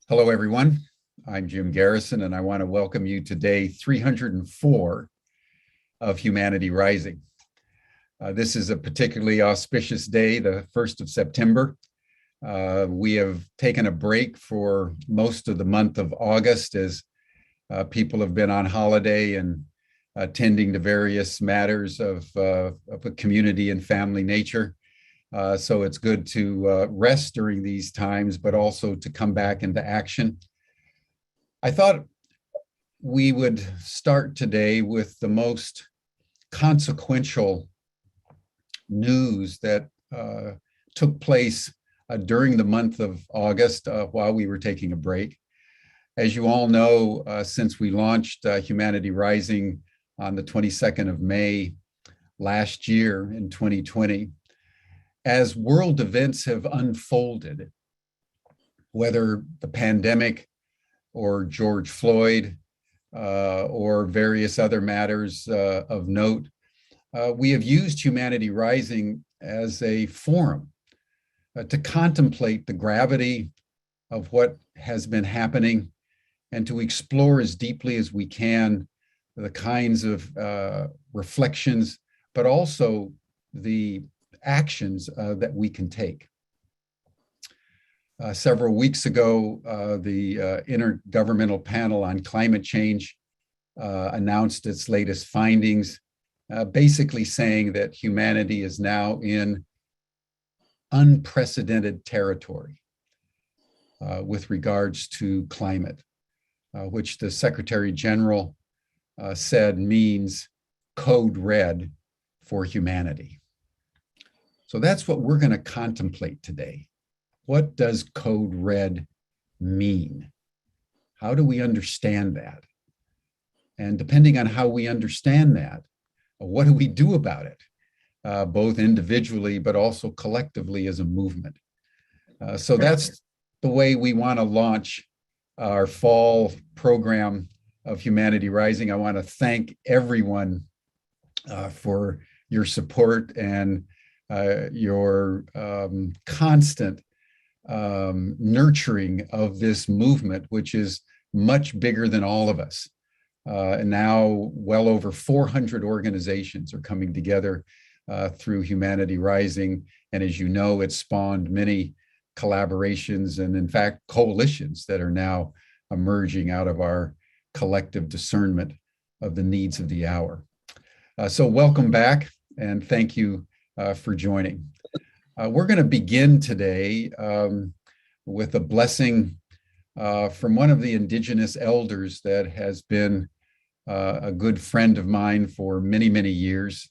Hello, everyone. I'm Jim Garrison, and I want to welcome you to day 304 of Humanity Rising. This is a particularly auspicious day, the 1st of September. We have taken a break for most of the month of August as people have been on holiday and attending to various matters of a community and family nature. So it's good to rest during these times, but also to come back into action. I thought we would start today with the most consequential news that took place during the month of August while we were taking a break. As you all know, since we launched Humanity Rising on the 22nd of May last year in 2020, as world events have unfolded, whether the pandemic or George Floyd or various other matters of note, we have used Humanity Rising as a forum to contemplate the gravity of what has been happening and to explore as deeply as we can the kinds of reflections, but also the actions that we can take. Several weeks ago, the Intergovernmental Panel on Climate Change announced its latest findings, basically saying that humanity is now in unprecedented territory with regards to climate, which the Secretary General said means code red for humanity. So that's what we're going to contemplate today. What does code red mean? How do we understand that? And depending on how we understand that, what do we do about it, both individually, but also collectively as a movement? So that's the way we want to launch our fall program of Humanity Rising. I want to thank everyone for your support and your constant nurturing of this movement, which is much bigger than all of us. And now well over 400 organizations are coming together through Humanity Rising. And as you know, it spawned many collaborations and in fact, coalitions that are now emerging out of our collective discernment of the needs of the hour. So welcome back and thank you for joining. We're going to begin today with a blessing from one of the Indigenous elders that has been a good friend of mine for many, many years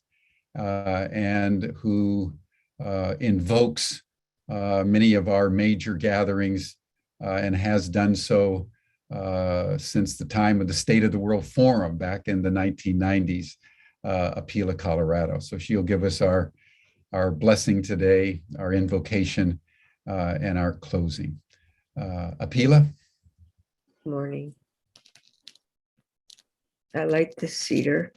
and who invokes many of our major gatherings and has done so since the time of the State of the World Forum back in the 1990s, Apila, Colorado. So she'll give us our blessing today, our invocation, and our closing. Apila? Good morning. I light the cedar.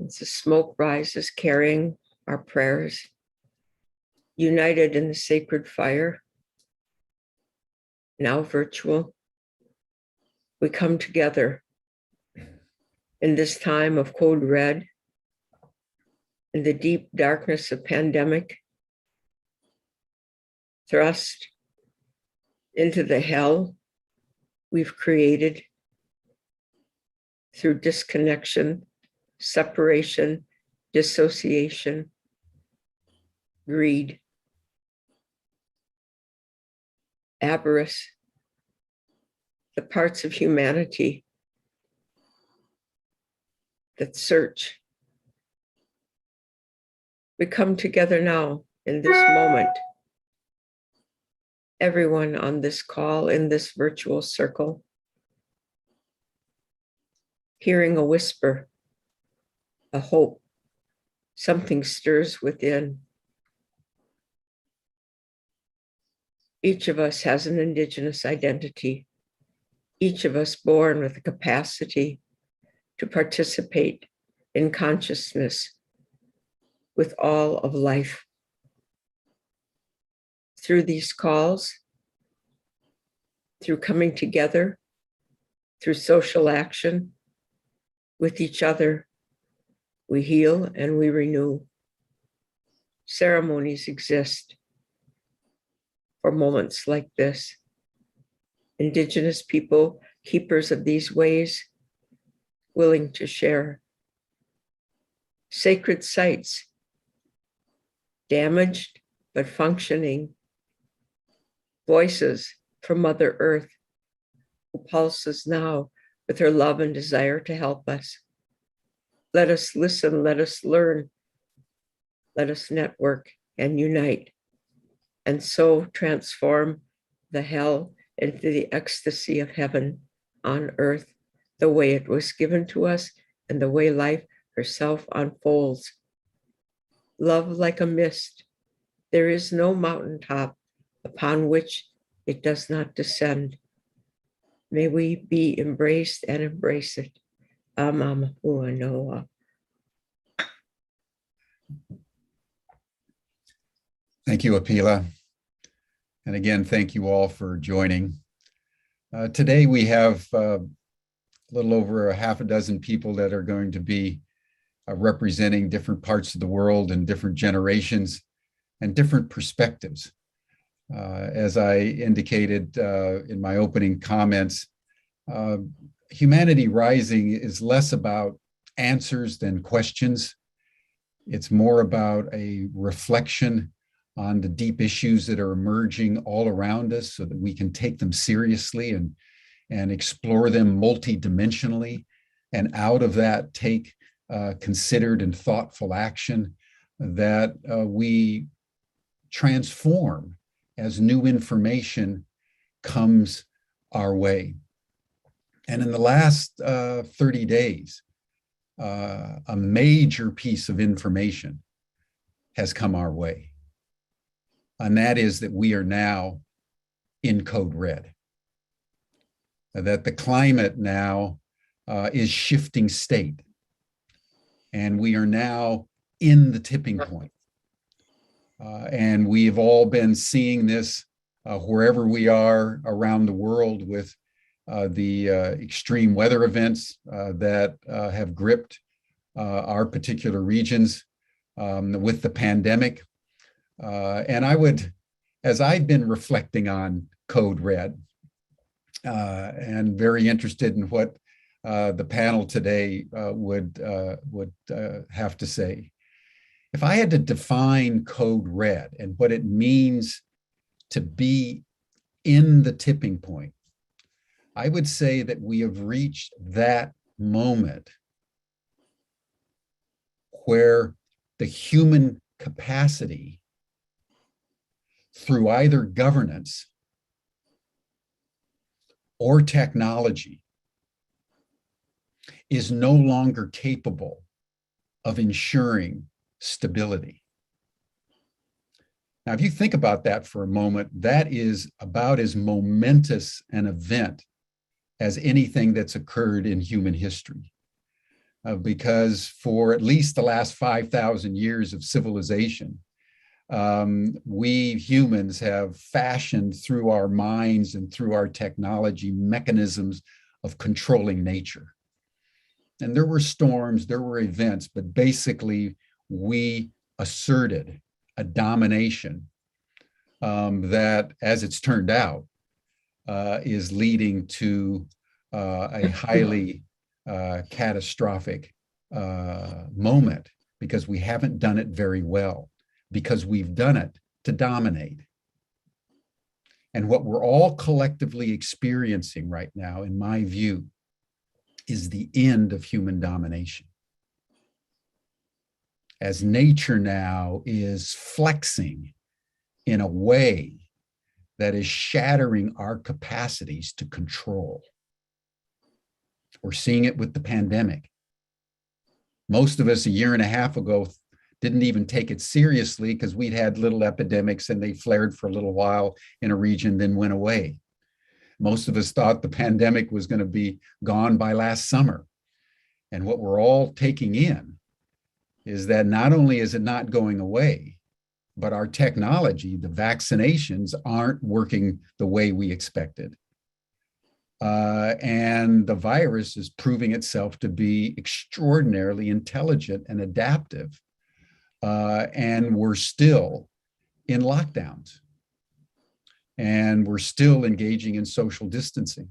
As the smoke rises, carrying our prayers, united in the sacred fire, now virtual, we come together in this time of code red, in the deep darkness of pandemic, thrust into the hell we've created through disconnection, separation, dissociation, greed, avarice, the parts of humanity that search. We come together now in this moment. Everyone on this call, in this virtual circle, hearing a whisper, a hope, something stirs within. Each of us has an Indigenous identity. Each of us born with the capacity to participate in consciousness with all of life. through these calls, through coming together, through social action with each other, we heal and we renew. Ceremonies exist for moments like this. Indigenous people, keepers of these ways, willing to share. Sacred sites, damaged but functioning. Voices from Mother Earth, who pulses now with her love and desire to help us. Let us listen, let us learn, let us network and unite, and so transform the hell into the ecstasy of heaven on earth, the way it was given to us and the way life herself unfolds. Love like a mist. There is no mountaintop upon which it does not descend. May we be embraced and embrace it. Amamahua Noa. Thank you, Apila. And again, thank you all for joining. Today we have a little over a half a dozen people that are going to be representing different parts of the world and different generations and different perspectives. As I indicated in my opening comments, Humanity Rising is less about answers than questions. It's more about a reflection on the deep issues that are emerging all around us so that we can take them seriously and explore them multidimensionally, and out of that take considered and thoughtful action that we transform as new information comes our way. And in the last 30 days, a major piece of information has come our way. And that is that we are now in code red. That the climate now is shifting state. And we are now in the tipping point. And we've all been seeing this wherever we are around the world with the extreme weather events that have gripped our particular regions with the pandemic. And I would, as I've been reflecting on Code Red and very interested in what the panel today would have to say, if I had to define Code Red and what it means to be in the tipping point, I would say that we have reached that moment where the human capacity through either governance or technology is no longer capable of ensuring stability. Now, if you think about that for a moment, that is about as momentous an event as anything that's occurred in human history. Because for at least the last 5,000 years of civilization, we humans have fashioned through our minds and through our technology mechanisms of controlling nature. And there were storms, there were events, but basically we asserted a domination that, as it's turned out, is leading to a highly catastrophic moment, because we haven't done it very well, because we've done it to dominate. And what we're all collectively experiencing right now, in my view, is the end of human domination. As nature now is flexing in a way that is shattering our capacities to control. We're seeing it with the pandemic. Most of us a year and a half ago didn't even take it seriously because we'd had little epidemics and they flared for a little while in a region, then went away. Most of us thought the pandemic was going to be gone by last summer. And what we're all taking in is that not only is it not going away, but our technology, the vaccinations, aren't working the way we expected. And the virus is proving itself to be extraordinarily intelligent and adaptive. And we're still in lockdowns. And we're still engaging in social distancing.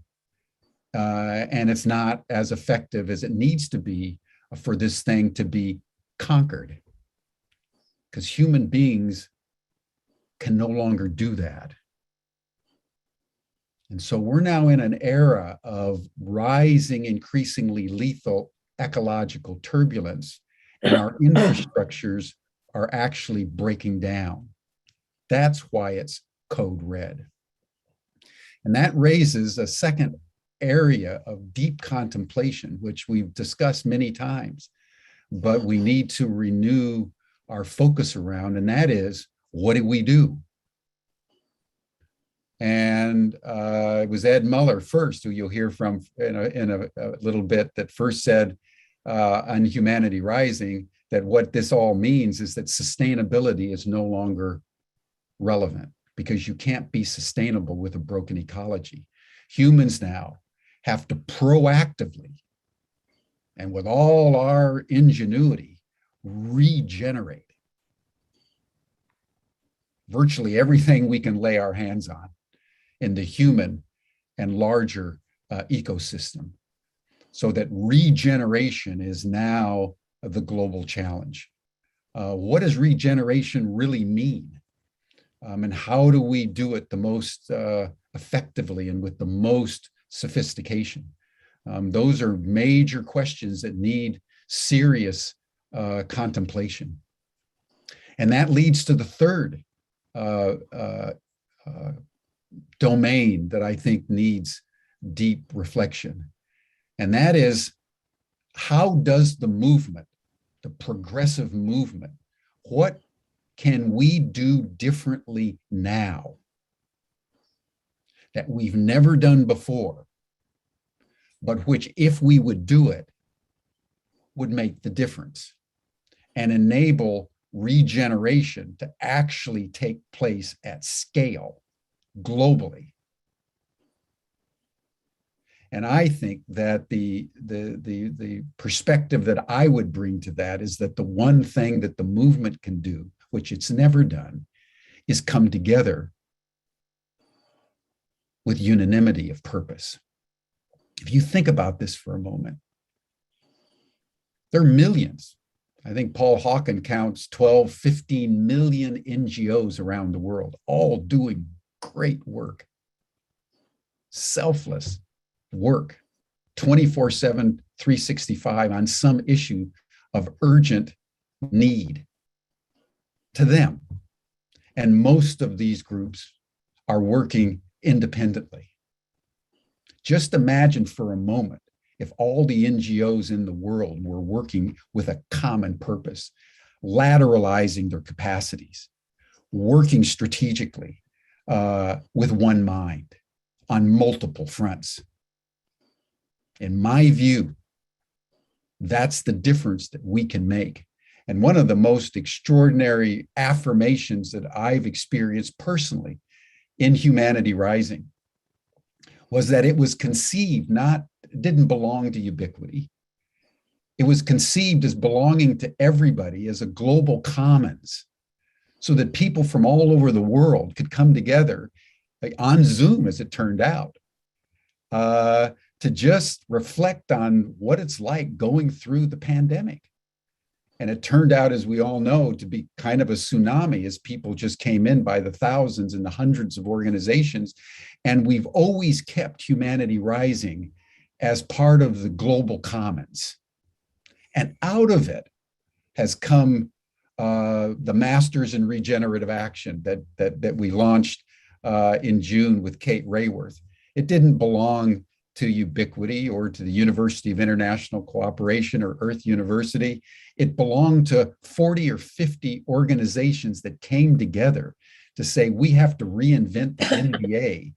And it's not as effective as it needs to be for this thing to be conquered. Because human beings can no longer do that. And so we're now in an era of rising, increasingly lethal ecological turbulence, and our infrastructures are actually breaking down. That's why it's code red. And that raises a second area of deep contemplation, which we've discussed many times, but we need to renew our focus around, and that is, what do we do? And it was Ed Muller first, who you'll hear from in a little bit, that first said on Humanity Rising that what this all means is that sustainability is no longer relevant, because you can't be sustainable with a broken ecology. Humans now have to proactively, and with all our ingenuity, regenerate virtually everything we can lay our hands on in the human and larger ecosystem, so that regeneration is now the global challenge. What does regeneration really mean? And how do we do it the most effectively and with the most sophistication? Those are major questions that need serious contemplation. And that leads to the third domain that I think needs deep reflection. And that is, how does the movement, the progressive movement, what can we do differently now that we've never done before, but which, if we would do it, would make the difference and enable regeneration to actually take place at scale globally? And I think that the perspective that I would bring to that is that the one thing that the movement can do, which it's never done, is come together with unanimity of purpose. If you think about this for a moment, there are millions. I think Paul Hawken counts 12, 15 million NGOs around the world, all doing great work, selfless work, 24/7, 365 on some issue of urgent need to them. And most of these groups are working independently. Just imagine for a moment if all the NGOs in the world were working with a common purpose, lateralizing their capacities, working strategically with one mind on multiple fronts. In my view, that's the difference that we can make. And one of the most extraordinary affirmations that I've experienced personally in Humanity Rising was that it was conceived it didn't belong to ubiquity. It was conceived as belonging to everybody, as a global commons, so that people from all over the world could come together, like on Zoom, as it turned out, to just reflect on what it's like going through the pandemic. And it turned out, as we all know, to be kind of a tsunami, as people just came in by the thousands and the hundreds of organizations. And we've always kept Humanity Rising as part of the global commons. And out of it has come the Masters in Regenerative Action that we launched in June with Kate Rayworth. It didn't belong to Ubiquity or to the University of International Cooperation or Earth University. It belonged to 40 or 50 organizations that came together to say, we have to reinvent the NBA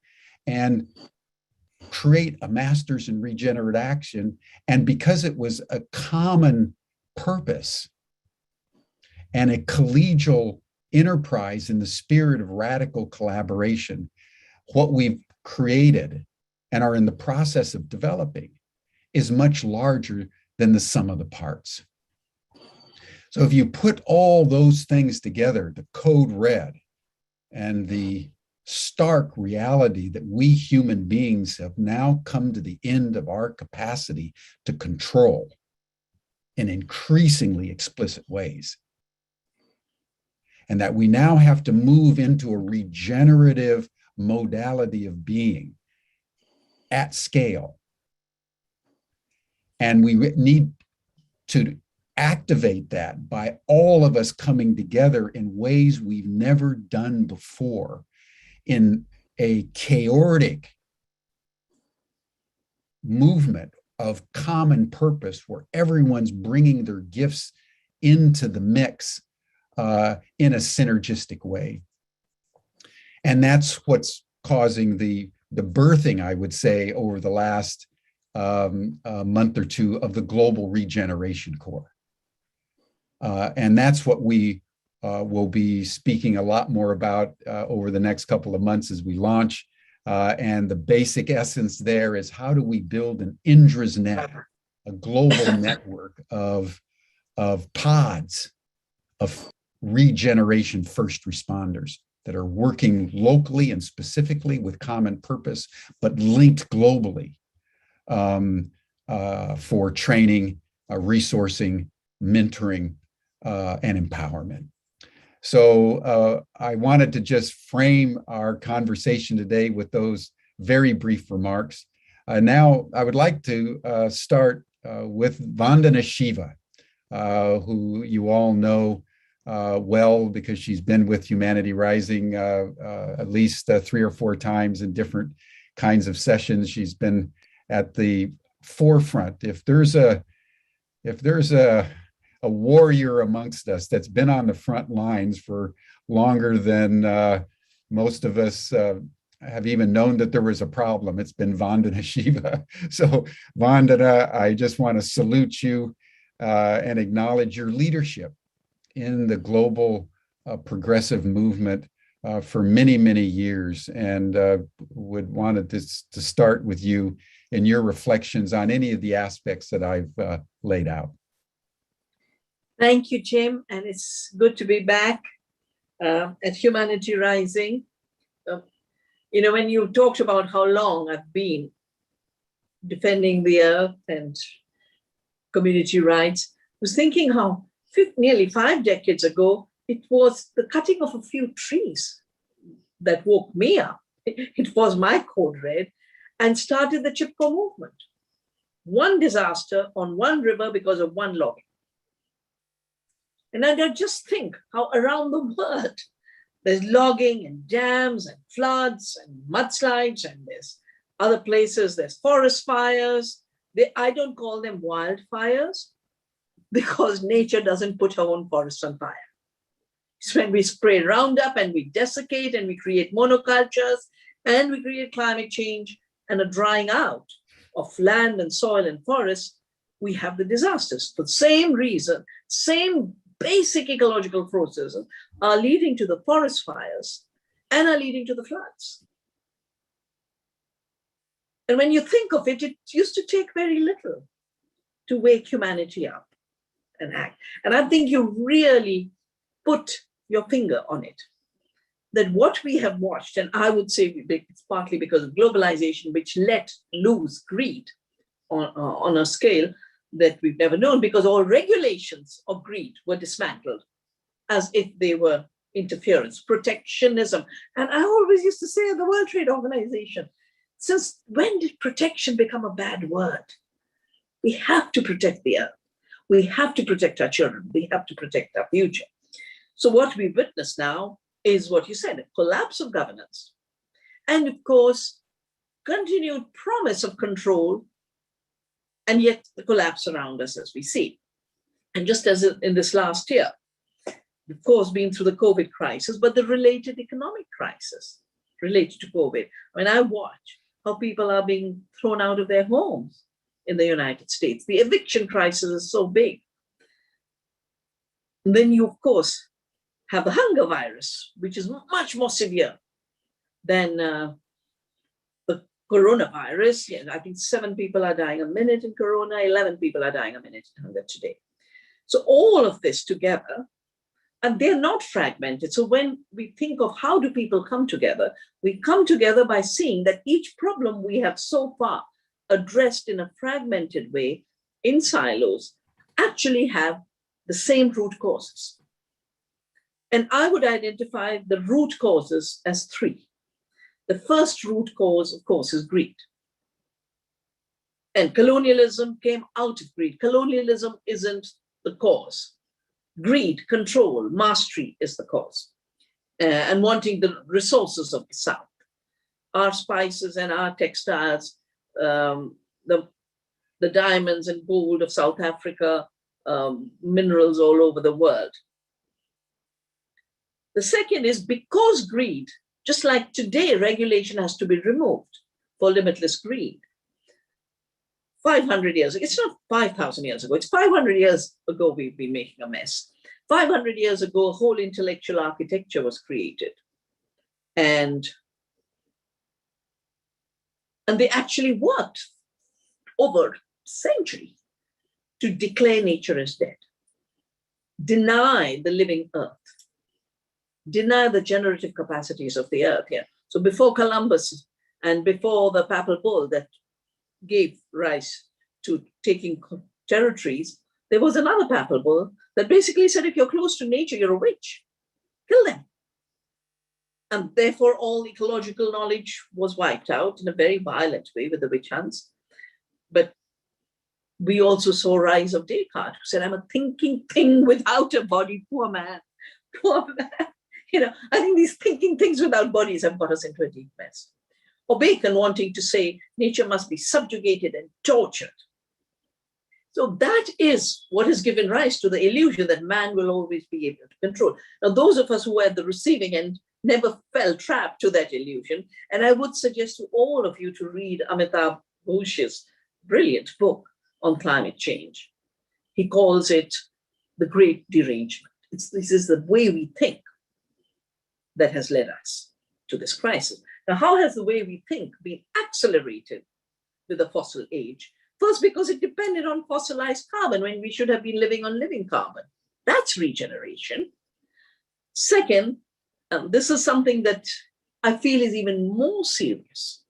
and create a Masters in Regenerative Action. And because it was a common purpose and a collegial enterprise in the spirit of radical collaboration, what we've created and are in the process of developing is much larger than the sum of the parts. So if you put all those things together, the code red and the stark reality that we human beings have now come to the end of our capacity to control in increasingly explicit ways, and that we now have to move into a regenerative modality of being at scale. And we need to activate that by all of us coming together in ways we've never done before, in a chaotic movement of common purpose where everyone's bringing their gifts into the mix in a synergistic way. And that's what's causing the birthing, I would say, over the last month or two of the Global Regeneration Corps. And that's what we will be speaking a lot more about over the next couple of months as we launch. And the basic essence there is, how do we build an Indra's net, a global network of pods of regeneration first responders that are working locally and specifically with common purpose, but linked globally for training, resourcing, mentoring, and empowerment. So I wanted to just frame our conversation today with those very brief remarks. Now I would like to start with Vandana Shiva, who you all know well because she's been with Humanity Rising at least 3 or 4 times in different kinds of sessions. She's been at the forefront. If there's a warrior amongst us that's been on the front lines for longer than most of us have even known that there was a problem, it's been Vandana Shiva. So Vandana, I just want to salute you and acknowledge your leadership in the global progressive movement for many, many years, and would wanted to start with you and your reflections on any of the aspects that I've laid out. Thank you, Jim, and it's good to be back at Humanity Rising. When you talked about how long I've been defending the earth and community rights, I was thinking how nearly 5 decades ago, it was the cutting of a few trees that woke me up. It was my code red and started the Chipko movement. One disaster on one river because of one logging. And I just think how around the world there's logging and dams and floods and mudslides, and there's other places, there's forest fires. I don't call them wildfires because nature doesn't put her own forests on fire. It's when we spray Roundup and we desiccate and we create monocultures and we create climate change and a drying out of land and soil and forests, we have the disasters. For the same reason, same basic ecological processes are leading to the forest fires and are leading to the floods. And when you think of it, it used to take very little to wake humanity up and act. And I think you really put your finger on it. That what we have watched, and I would say it's partly because of globalization, which let loose greed on a scale that we've never known, because all regulations of greed were dismantled as if they were interference, protectionism. And I always used to say in the World Trade Organization, since when did protection become a bad word? We have to protect the earth. We have to protect our children. We have to protect our future. So what we witness now is what you said, a collapse of governance. And of course, continued promise of control, and yet the collapse around us as we see. And just as in this last year, of course, been through the COVID crisis, but the related economic crisis related to COVID. When I watch how people are being thrown out of their homes in the United States, the eviction crisis is so big. And then you, of course, have the hunger virus, which is much more severe than the coronavirus. Yeah, I think 7 people are dying a minute in corona, 11 people are dying a minute in hunger today. So all of this together, and they're not fragmented. So when we think of how do people come together, we come together by seeing that each problem we have so far addressed in a fragmented way in silos actually have the same root causes. And I would identify the root causes as 3. The first root cause, of course, is greed. And colonialism came out of greed. Colonialism isn't the cause. Greed, control, mastery is the cause. And wanting the resources of the South. Our spices and our textiles, the diamonds and gold of South Africa, minerals all over the world. The second is because greed, just like today, regulation has to be removed for limitless greed. 500 years ago, it's not 5,000 years ago, it's 500 years ago we've been making a mess. 500 years ago, a whole intellectual architecture was created. And they actually worked over a century to declare nature as dead, deny the living earth, deny the generative capacities of the earth here. So before Columbus and before the Papal Bull that gave rise to taking territories, there was another Papal Bull that basically said, if you're close to nature, you're a witch, kill them. And therefore all ecological knowledge was wiped out in a very violent way with the witch hunts. But we also saw rise of Descartes, who said, I'm a thinking thing without a body, poor man, poor man. You know, I think these thinking things without bodies have got us into a deep mess. Or Bacon wanting to say nature must be subjugated and tortured. So that is what has given rise to the illusion that man will always be able to control. Now, those of us who were at the receiving end never fell trapped to that illusion. And I would suggest to all of you to read Amitabh Ghosh's brilliant book on climate change. He calls it the great derangement. This is the way we think that has led us to this crisis. Now, how has the way we think been accelerated with the fossil age? First, because it depended on fossilized carbon when we should have been living on living carbon. That's regeneration. Second, this is something that I feel is even more serious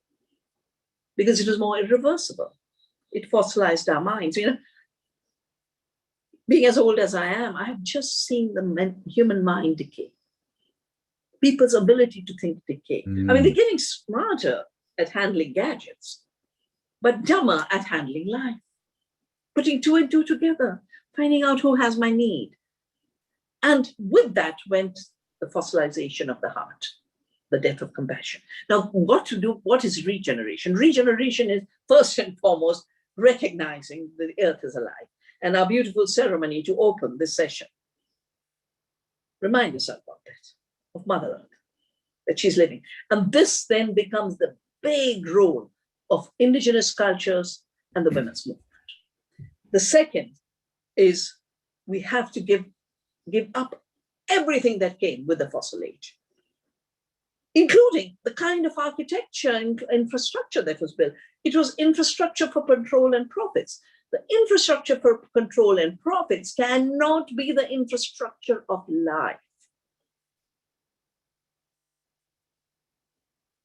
because it is more irreversible. It fossilized our minds. You know, being as old as I am, I have just seen the human mind decay. People's ability to think decay. I mean, they're getting smarter at handling gadgets, but dumber at handling life. Putting 2 and 2 together, finding out who has my need. And with that went the fossilization of the heart, the death of compassion. Now, what to do? What is regeneration? Regeneration is first and foremost recognizing that the earth is alive. And our beautiful ceremony to open this session. Remind yourself of that, of Mother Earth, that she's living. And this then becomes the big role of indigenous cultures and the women's movement. The second is we have to give up everything that came with the fossil age, including the kind of architecture and infrastructure that was built. It was infrastructure for control and profits. The infrastructure for control and profits cannot be the infrastructure of life.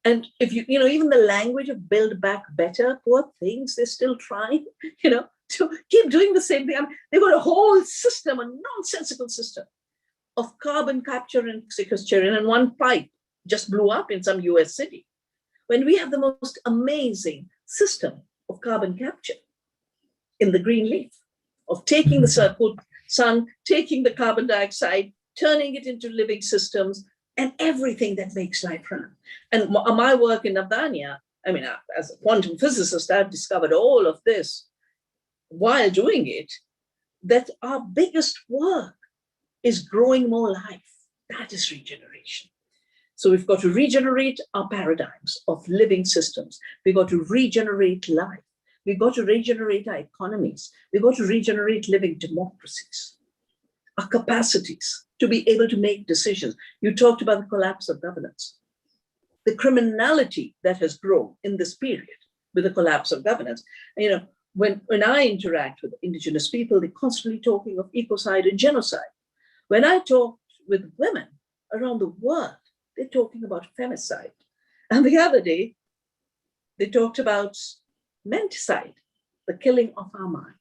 And if you know, even the language of build back better, poor things, they're still trying, you know, to keep doing the same thing. I mean, they've got a whole system, a nonsensical system of carbon capture and sequestration, and one pipe just blew up in some US city. When we have the most amazing system of carbon capture in the green leaf, of taking the sun, taking the carbon dioxide, turning it into living systems, and everything that makes life run. And my work in Afghania, I mean, as a quantum physicist, I've discovered all of this while doing it, that our biggest work is growing more life. That is regeneration. So we've got to regenerate our paradigms of living systems. We've got to regenerate life. We've got to regenerate our economies. We've got to regenerate living democracies, our capacities to be able to make decisions. You talked about the collapse of governance, the criminality that has grown in this period with the collapse of governance. You know, when I interact with Indigenous people, they're constantly talking of ecocide and genocide. When I talk with women around the world, they're talking about femicide. And the other day, they talked about menticide, the killing of our mind.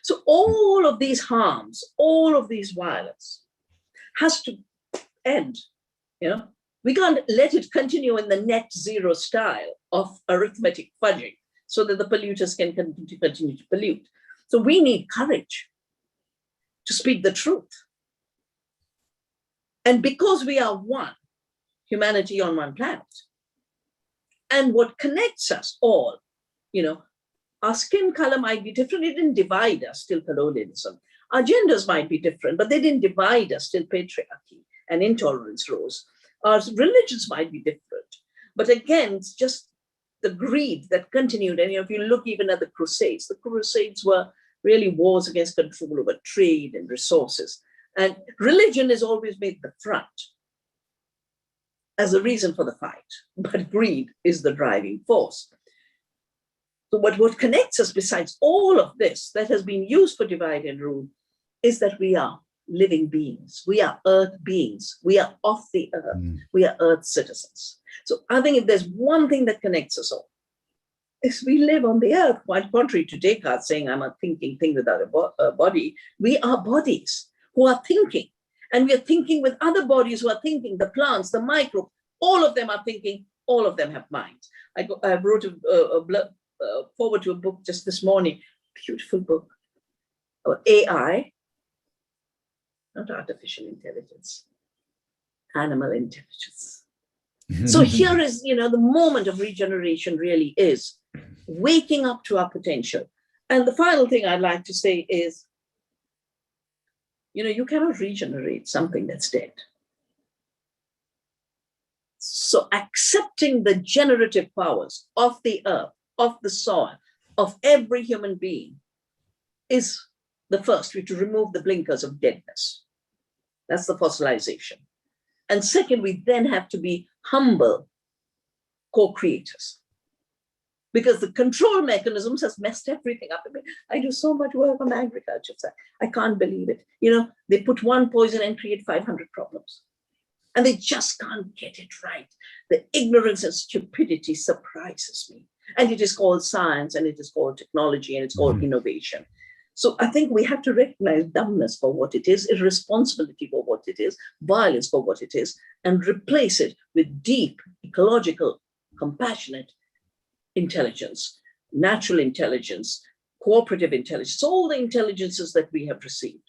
So all of these harms, all of these violence has to end. You know, we can't let it continue in the net zero style of arithmetic fudging so that the polluters can continue to pollute. So we need courage to speak the truth. And because we are one, humanity on one planet, and what connects us all, you know, our skin color might be different. It didn't divide us till colonialism. Our genders might be different, but they didn't divide us till patriarchy and intolerance rose. Our religions might be different. But again, it's just the greed that continued. And you know, if you look even at the Crusades were really wars against control over trade and resources. And religion has always made the front as a reason for the fight, but greed is the driving force. So what connects us besides all of this that has been used for divide and rule is that we are living beings. We are earth beings. We are of the earth. We are earth citizens. So I think if there's one thing that connects us all, is we live on the earth. Quite contrary to Descartes saying, I'm a thinking thing without a body. We are bodies who are thinking. And we are thinking with other bodies who are thinking, the plants, the microbes, all of them are thinking, all of them have minds. I wrote a forward to a book just this morning, beautiful book, about AI, not artificial intelligence, animal intelligence. So here is, you know, the moment of regeneration really is waking up to our potential. And the final thing I'd like to say is, you know, you cannot regenerate something that's dead. So accepting the generative powers of the earth, of the soil, of every human being is the first, we to remove the blinkers of deadness. That's the fossilization. And second, we then have to be humble co-creators, because the control mechanisms has messed everything up. I mean, I do so much work on the agriculture side. I can't believe it. You know, they put one poison and create 500 problems. And they just can't get it right. The ignorance and stupidity surprises me. And it is called science, and it is called technology, and it's called innovation. So I think we have to recognize dumbness for what it is, irresponsibility for what it is, violence for what it is, and replace it with deep, ecological, compassionate intelligence, natural intelligence, cooperative intelligence, all the intelligences that we have received.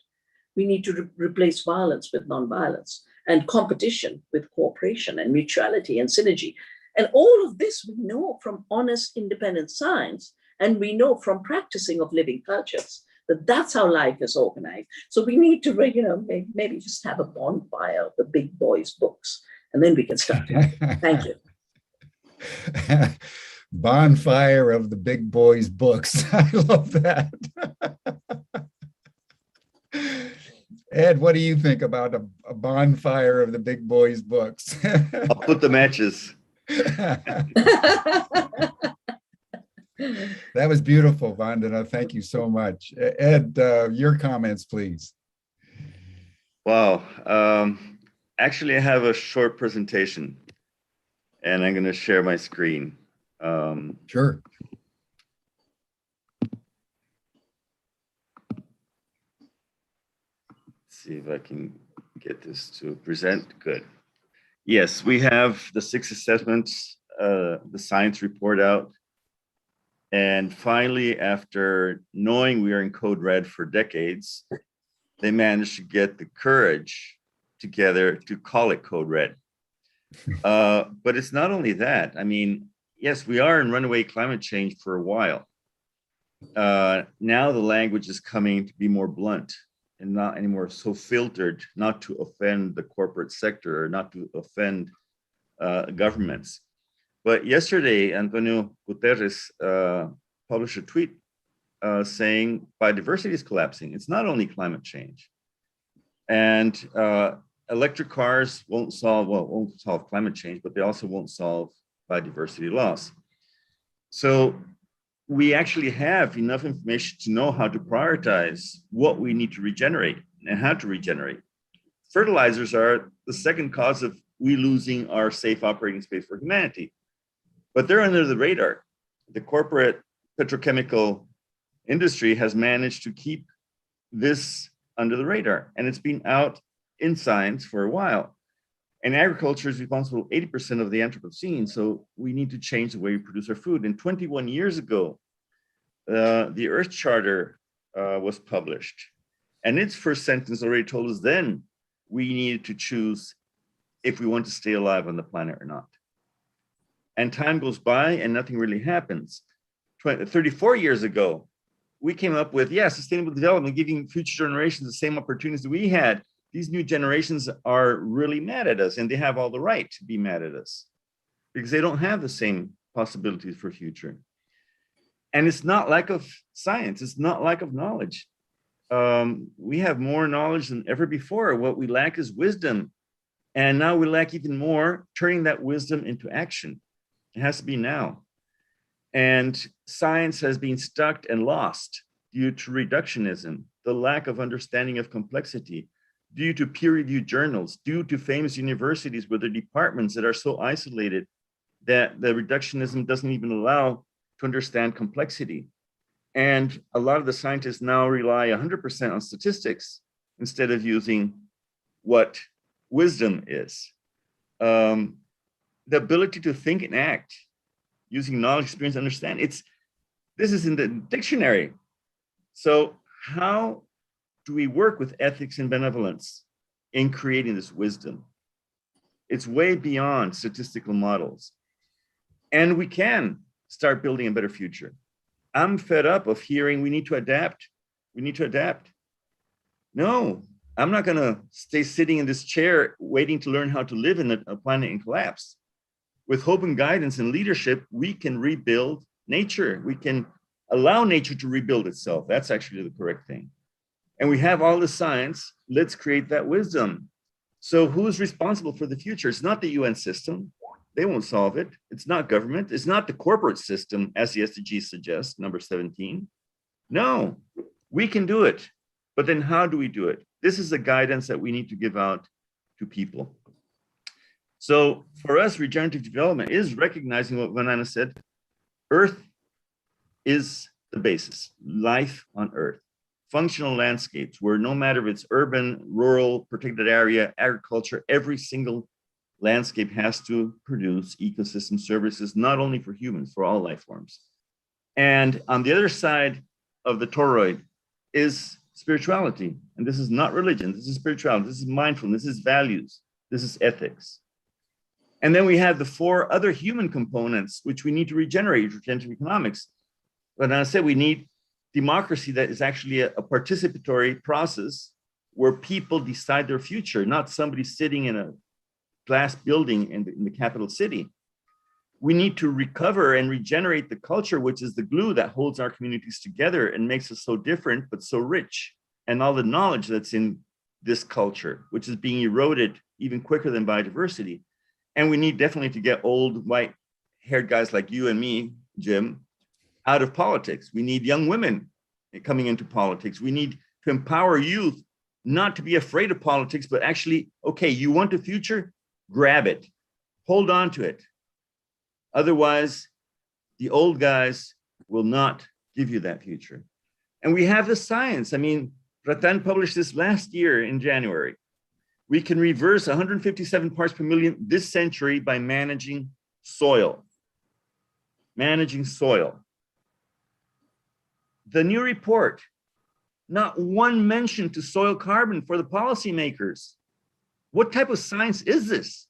We need to replace violence with nonviolence, and competition with cooperation, and mutuality and synergy. And all of this we know from honest, independent science, and we know from practicing of living cultures, that that's how life is organized. So we need to, you know, maybe just have a bonfire of the big boys' books, and then we can start it. Thank you. Bonfire of the big boys' books. I love that. Ed, what do you think about a bonfire of the big boys' books? I'll put the matches. That was beautiful, Vandana. Thank you so much. Ed, your comments, please. Wow. Actually, I have a short presentation, and I'm going to share my screen. Sure. See if I can get this to present. Good. Yes, we have the 6 assessments, the science report out. And finally, after knowing we are in code red for decades, they managed to get the courage together to call it code red. But it's not only that. I mean, yes, we are in runaway climate change for a while. Now the language is coming to be more blunt and not anymore so filtered, not to offend the corporate sector or not to offend governments. But yesterday, Antonio Guterres published a tweet saying biodiversity is collapsing. It's not only climate change. And electric cars won't solve climate change, but they also won't solve biodiversity loss. So we actually have enough information to know how to prioritize what we need to regenerate and how to regenerate. Fertilizers are the second cause of we losing our safe operating space for humanity, but they're under the radar. The corporate petrochemical industry has managed to keep this under the radar, and it's been out in science for a while. And agriculture is responsible for 80% of the Anthropocene, so we need to change the way we produce our food. And 21 years ago, the Earth Charter was published, and its first sentence already told us then we needed to choose if we want to stay alive on the planet or not. And time goes by and nothing really happens. 34 years ago, we came up with, sustainable development, giving future generations the same opportunities that we had. These new generations are really mad at us, and they have all the right to be mad at us because they don't have the same possibilities for future. And it's not lack of science, it's not lack of knowledge. We have more knowledge than ever before. What we lack is wisdom. And now we lack even more turning that wisdom into action. It has to be now. And science has been stuck and lost due to reductionism, the lack of understanding of complexity, due to peer-reviewed journals, due to famous universities with their departments that are so isolated that the reductionism doesn't even allow to understand complexity. And a lot of the scientists now rely 100% on statistics instead of using what wisdom is. The ability to think and act using knowledge, experience, understand. This is in the dictionary. So how do we work with ethics and benevolence in creating this wisdom? It's way beyond statistical models. And we can start building a better future. I'm fed up of hearing we need to adapt. We need to adapt. No, I'm not gonna stay sitting in this chair waiting to learn how to live in a planet in collapse. With hope and guidance and leadership, we can rebuild nature. We can allow nature to rebuild itself. That's actually the correct thing. And we have all the science. Let's create that wisdom. So who's responsible for the future? It's not the UN system. They won't solve it. It's not government. It's not the corporate system, as the SDGs suggest, number 17. No, we can do it. But then how do we do it? This is the guidance that we need to give out to people. So for us, regenerative development is recognizing what Vandana said. Earth is the basis, life on Earth. Functional landscapes where no matter if it's urban, rural, protected area, agriculture, every single landscape has to produce ecosystem services, not only for humans, for all life forms. And on the other side of the toroid is spirituality. And this is not religion, this is spirituality, this is mindfulness, this is values, this is ethics. And then we have the 4 other human components, which we need to regenerate, regenerative economics. But I said we need democracy that is actually a participatory process where people decide their future, not somebody sitting in a glass building in the capital city. We need to recover and regenerate the culture, which is the glue that holds our communities together and makes us so different, but so rich. And all the knowledge that's in this culture, which is being eroded even quicker than biodiversity. And we need definitely to get old white-haired guys like you and me, Jim, out of politics. We need young women coming into politics. We need to empower youth not to be afraid of politics, but actually, okay, you want a future? Grab it, hold on to it. Otherwise, the old guys will not give you that future. And we have the science. I mean, Ratan published this last year in January. We can reverse 157 parts per million this century by managing soil. Managing soil. The new report, not one mention to soil carbon for the policymakers. What type of science is this?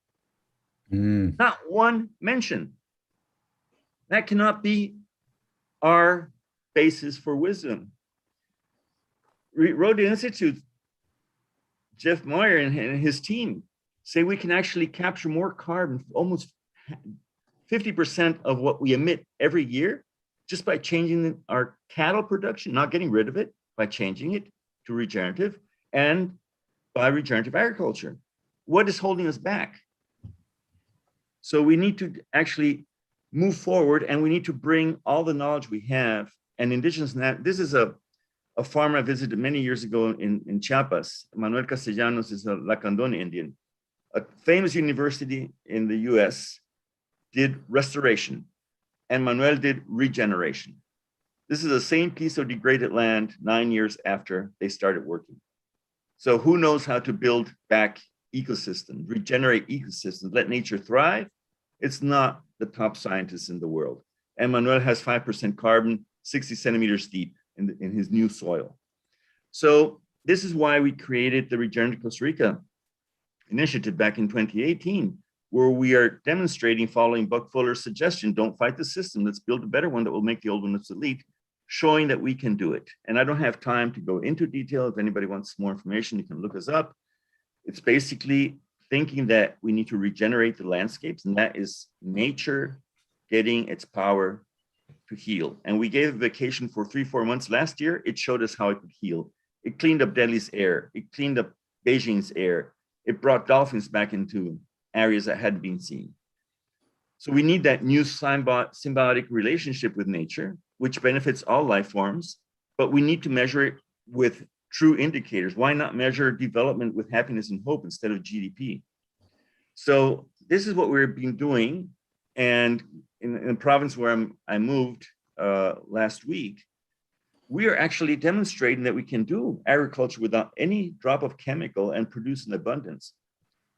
Not one mention. That cannot be our basis for wisdom. Road Institute, Jeff Moyer and his team say we can actually capture more carbon, almost 50% of what we emit every year, just by changing our cattle production, not getting rid of it, by changing it to regenerative and by regenerative agriculture. what is holding us back? So we need to actually move forward, and we need to bring all the knowledge we have. And Indigenous, this is a farm I visited many years ago in Chiapas. Manuel Castellanos is a Lacandon Indian. A famous university in the US did restoration, and Manuel did regeneration. This is the same piece of degraded land 9 years after they started working. So who knows how to build back ecosystems, regenerate ecosystems, let nature thrive? It's not the top scientists in the world. And Manuel has 5% carbon, 60 centimeters deep in his new soil. So this is why we created the Regenerative Costa Rica initiative back in 2018, where we are demonstrating, following Buck Fuller's suggestion, don't fight the system, let's build a better one that will make the old one obsolete, showing that we can do it. And I don't have time to go into detail. If anybody wants more information, you can look us up. It's basically thinking that we need to regenerate the landscapes, and that is nature getting its power to heal. And we gave a vacation for 3-4 months last year. It showed us how it could heal. It cleaned up Delhi's air. It cleaned up Beijing's air. It brought dolphins back into areas that hadn't been seen. So we need that new symbiotic relationship with nature, which benefits all life forms, but we need to measure it with true indicators. Why not measure development with happiness and hope instead of GDP? So this is what we've been doing. And in the province where I moved last week, we are actually demonstrating that we can do agriculture without any drop of chemical and produce in abundance.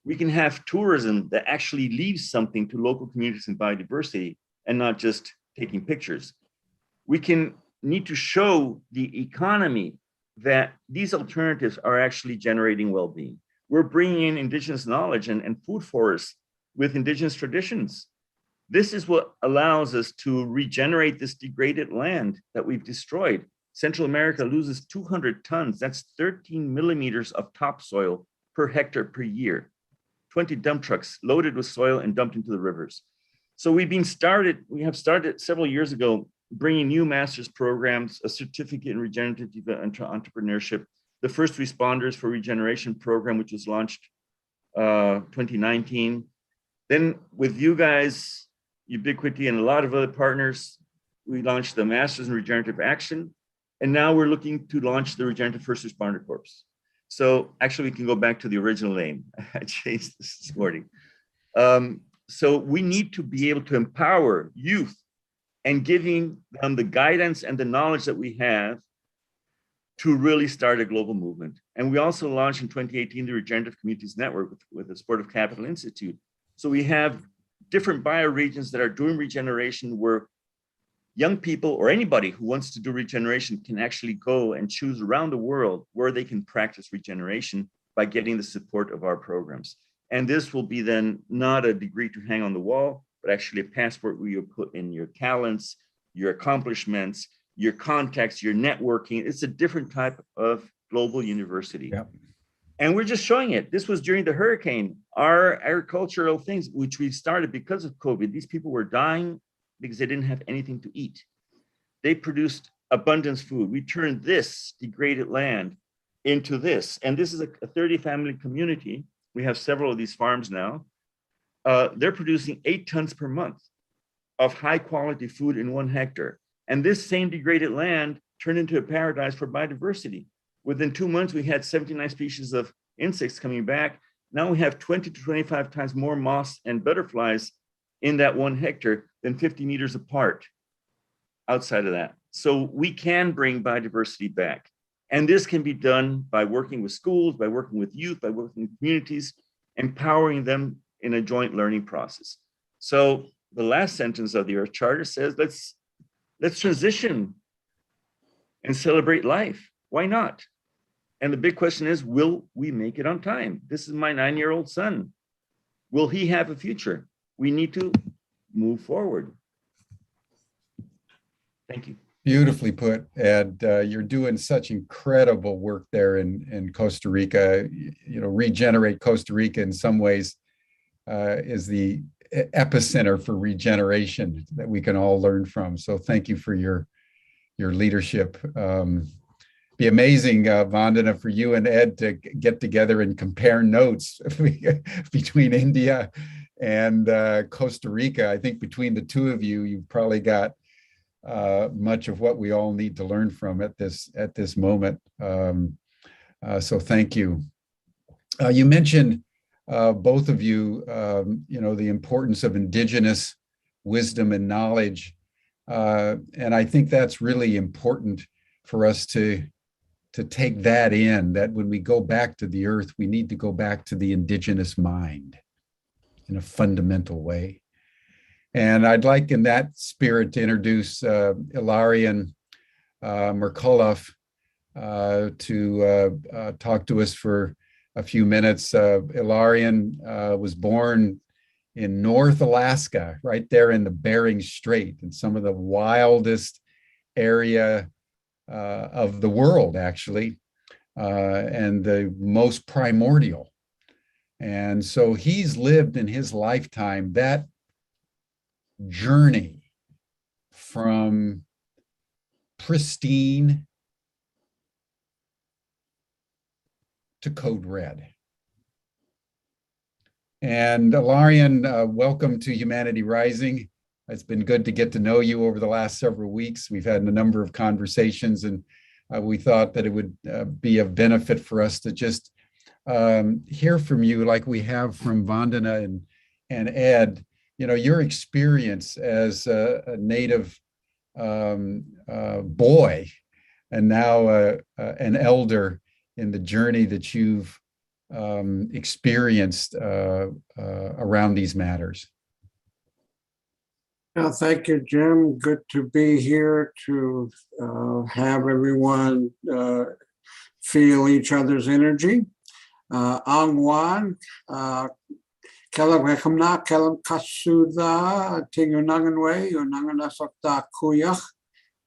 We can have tourism that actually leaves something to local communities and biodiversity and not just taking pictures. We need to show the economy that these alternatives are actually generating well-being. We're bringing in Indigenous knowledge and food forests with Indigenous traditions. This is what allows us to regenerate this degraded land that we've destroyed. Central America loses 200 tons. That's 13 millimeters of topsoil per hectare per year. 20 dump trucks loaded with soil and dumped into the rivers. So we have started several years ago bringing new master's programs, a certificate in regenerative entrepreneurship, the first responders for regeneration program, which was launched 2019. Then with you guys, Ubiquity, and a lot of other partners, we launched the Masters in Regenerative Action. And now we're looking to launch the Regenerative First Responder Corps. So actually we can go back to the original name. I changed this morning. So we need to be able to empower youth and giving them the guidance and the knowledge that we have to really start a global movement. And we also launched in 2018 the Regenerative Communities Network with the Supportive Capital Institute. So we have different bioregions that are doing regeneration, where young people or anybody who wants to do regeneration can actually go and choose around the world where they can practice regeneration by getting the support of our programs. And this will be then not a degree to hang on the wall, but actually a passport where you put in your talents, your accomplishments, your contacts, your networking. It's a different type of global university. Yep. And we're just showing it. This was during the hurricane. Our agricultural things, which we started because of COVID, these people were dying because they didn't have anything to eat. They produced abundance food. We turned this degraded land into this. And this is a 30-family community. We have several of these farms now. They're producing 8 tons per month of high quality food in 1 hectare. And this same degraded land turned into a paradise for biodiversity. Within 2 months, we had 79 species of insects coming back. Now we have 20 to 25 times more moths and butterflies in that 1 hectare than 50 meters apart outside of that. So we can bring biodiversity back. And this can be done by working with schools, by working with youth, by working with communities, empowering them in a joint learning process. So the last sentence of the Earth Charter says, let's transition and celebrate life. Why not? And the big question is, will we make it on time? This is my 9-year-old son. Will he have a future? We need to move forward. Thank you. Beautifully put, Ed. You're doing such incredible work there in Costa Rica. You know, Regenerate Costa Rica in some ways is the epicenter for regeneration that we can all learn from. So thank you for your leadership. be amazing, Vandana, for you and Ed to get together and compare notes between India and Costa Rica. I think between the two of you, you've probably got much of what we all need to learn from at this moment. So thank you. You mentioned, both of you, the importance of indigenous wisdom and knowledge. And I think that's really important for us to take that in, that when we go back to the earth, we need to go back to the indigenous mind in a fundamental way. And I'd like in that spirit to introduce Ilarion Merkulov to talk to us for a few minutes. Ilarion was born in North Alaska, right there in the Bering Strait, in some of the wildest area of the world, actually, and the most primordial. And so he's lived in his lifetime that journey from pristine to code red. And Ilarion, welcome to Humanity Rising. It's been good to get to know you over the last several weeks. We've had a number of conversations, and we thought that it would be of benefit for us to just hear from you, like we have from Vandana and Ed, your experience as a native boy and now an elder in the journey that you've experienced around these matters. Thank you, Jim. Good to be here to have everyone feel each other's energy. Angwan, Kelam Rekamna, Kelam Kasuda, Tingunanganwe, Unanganasokta Kuyach,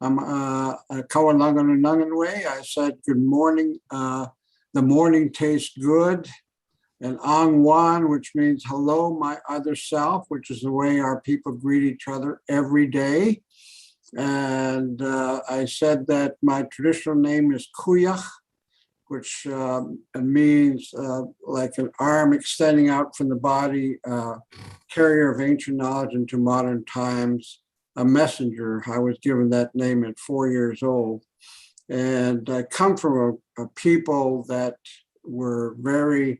Kawalangananganwe. I said, good morning. The morning tastes good. And Angwan, which means hello, my other self, which is the way our people greet each other every day. And I said that my traditional name is Kuyach, which means like an arm extending out from the body, carrier of ancient knowledge into modern times, a messenger. I was given that name at 4 years old. And I come from a people that were very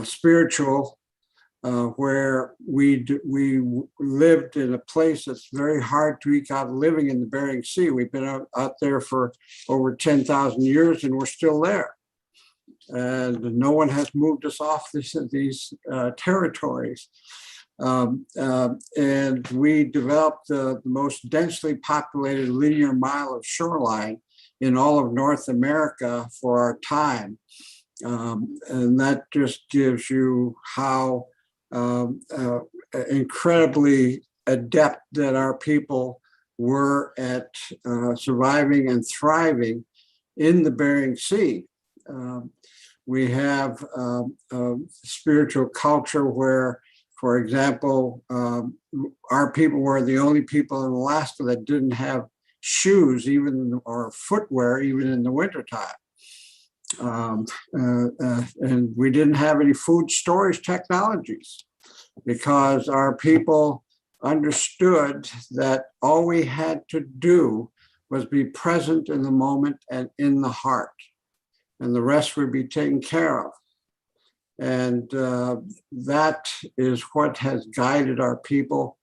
spiritual, where we lived in a place that's very hard to eke out living in the Bering Sea. We've been out there for over 10,000 years, and we're still there. And no one has moved us off these territories. And we developed the most densely populated linear mile of shoreline in all of North America for our time. And that just gives you how incredibly adept that our people were at surviving and thriving in the Bering Sea. We have a spiritual culture where, for example, our people were the only people in Alaska that didn't have shoes, or footwear, even in the wintertime. And we didn't have any food storage technologies because our people understood that all we had to do was be present in the moment and in the heart, and the rest would be taken care of. And that is what has guided our people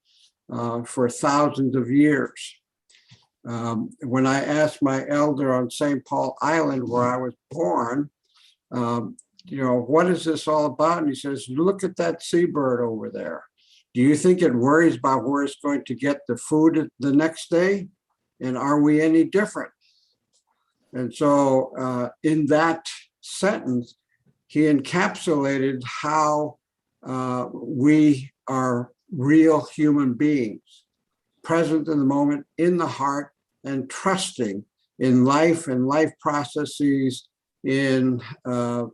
for thousands of years. When I asked my elder on St. Paul Island, where I was born, what is this all about? And he says, look at that seabird over there. Do you think it worries about where it's going to get the food the next day? And are we any different? And so in that sentence, he encapsulated how we are real human beings, present in the moment, in the heart, and trusting in life and life processes, in the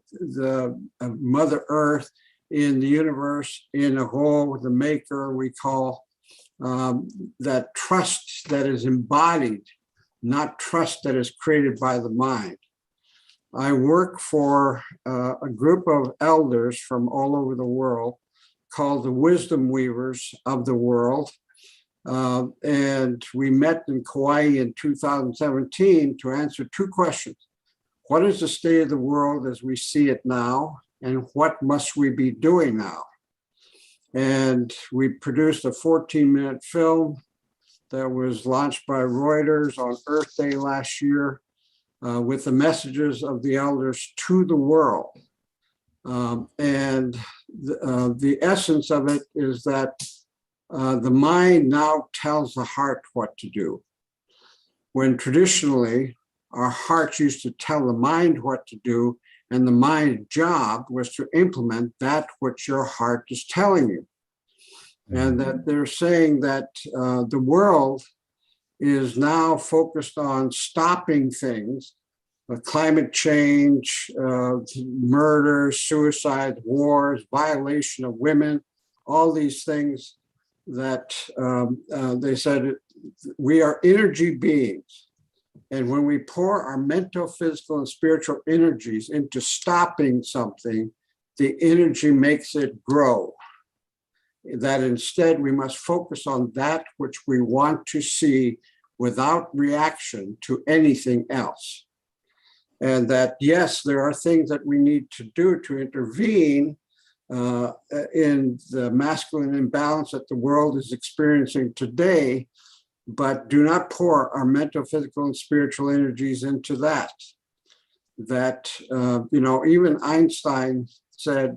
Mother Earth, in the universe, in a whole, the maker we call, that trust that is embodied, not trust that is created by the mind. I work for a group of elders from all over the world called the Wisdom Weavers of the World. And we met in Kauai in 2017 to answer two questions. What is the state of the world as we see it now? And what must we be doing now? And we produced a 14-minute film that was launched by Reuters on Earth Day last year with the messages of the elders to the world. And the essence of it is that the mind now tells the heart what to do. When traditionally, our hearts used to tell the mind what to do, and the mind's job was to implement that which your heart is telling you. And that they're saying that the world is now focused on stopping things, climate change, murder, suicide, wars, violation of women, all these things that they said we are energy beings. And when we pour our mental, physical, and spiritual energies into stopping something, the energy makes it grow. That instead we must focus on that which we want to see without reaction to anything else. And that, yes, there are things that we need to do to intervene in the masculine imbalance that the world is experiencing today, but do not pour our mental, physical, and spiritual energies into that. That, even Einstein said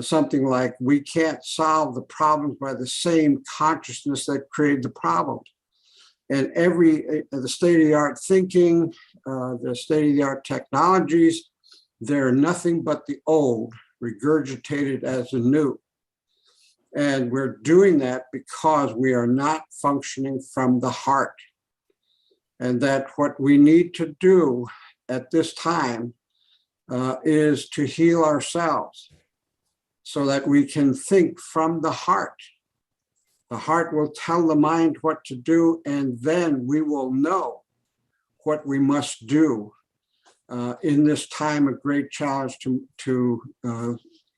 something like, we can't solve the problems by the same consciousness that created the problems. And the state-of-the-art thinking, the state-of-the-art technologies, they're nothing but the old regurgitated as the new. And we're doing that because we are not functioning from the heart. And that what we need to do at this time is to heal ourselves so that we can think from the heart. The heart will tell the mind what to do, and then we will know what we must do in this time of great challenge to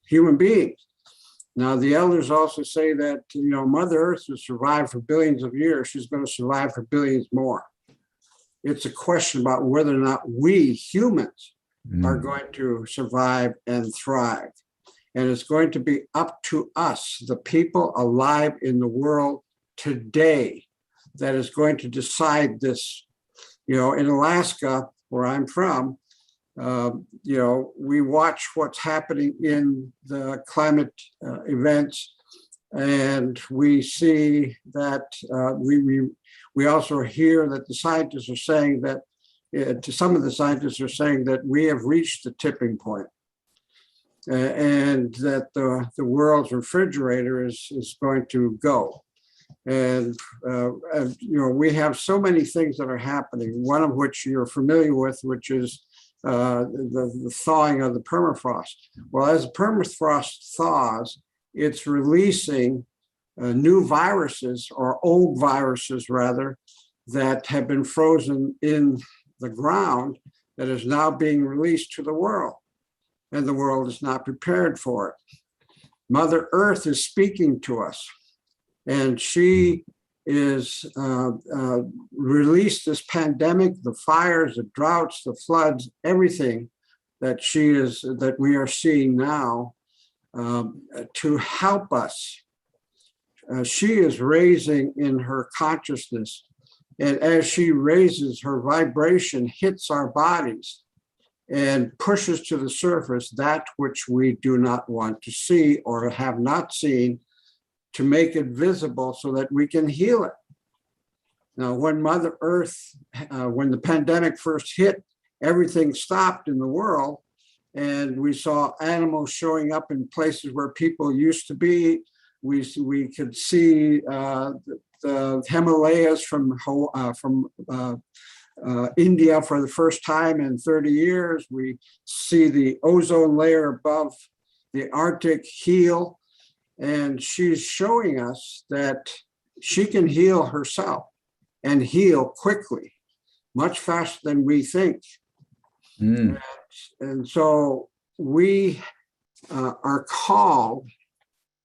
human beings. Now, the elders also say that, Mother Earth has survived for billions of years. She's going to survive for billions more. It's a question about whether or not we humans are going to survive and thrive. And it's going to be up to us, the people alive in the world today, that is going to decide this. In Alaska, where I'm from, we watch what's happening in the climate events, and we see that we also hear that the scientists are saying that, some of the scientists are saying that we have reached the tipping point. And that the world's refrigerator is going to go. And, we have so many things that are happening, one of which you're familiar with, which is the thawing of the permafrost. Well, as the permafrost thaws, it's releasing new viruses, or old viruses rather, that have been frozen in the ground that is now being released to the world. And the world is not prepared for it. Mother Earth is speaking to us, and she is released this pandemic, the fires, the droughts, the floods, everything that we are seeing now to help us. She is raising in her consciousness, and as she raises, her vibration hits our bodies and pushes to the surface that which we do not want to see or have not seen, to make it visible so that we can heal it. Now, when Mother Earth, when the pandemic first hit, everything stopped in the world, and we saw animals showing up in places where people used to be. We could see the Himalayas from India for the first time in 30 years. We see the ozone layer above the Arctic heal, and she's showing us that she can heal herself and heal quickly, much faster than we think. Mm. And so we are called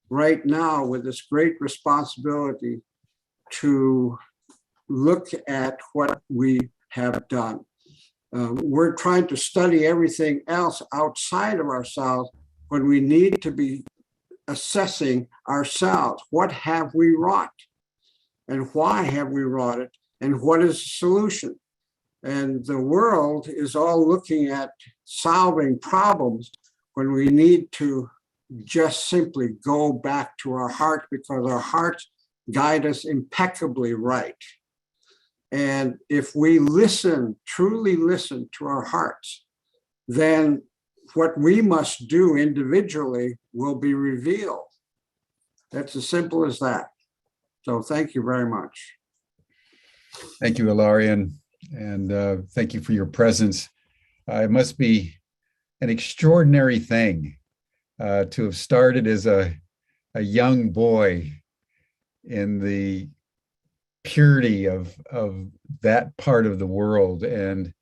right now with this great responsibility to look at what we have done. We're trying to study everything else outside of ourselves when we need to be assessing ourselves. What have we wrought? And why have we wrought it? And what is the solution? And the world is all looking at solving problems when we need to just simply go back to our heart, because our hearts guide us impeccably right. And if we listen, truly listen to our hearts, then what we must do individually will be revealed. That's as simple as that. So thank you very much. Thank you, Ilarion, and thank you for your presence. It must be an extraordinary thing to have started as a young boy in the purity of that part of the world, and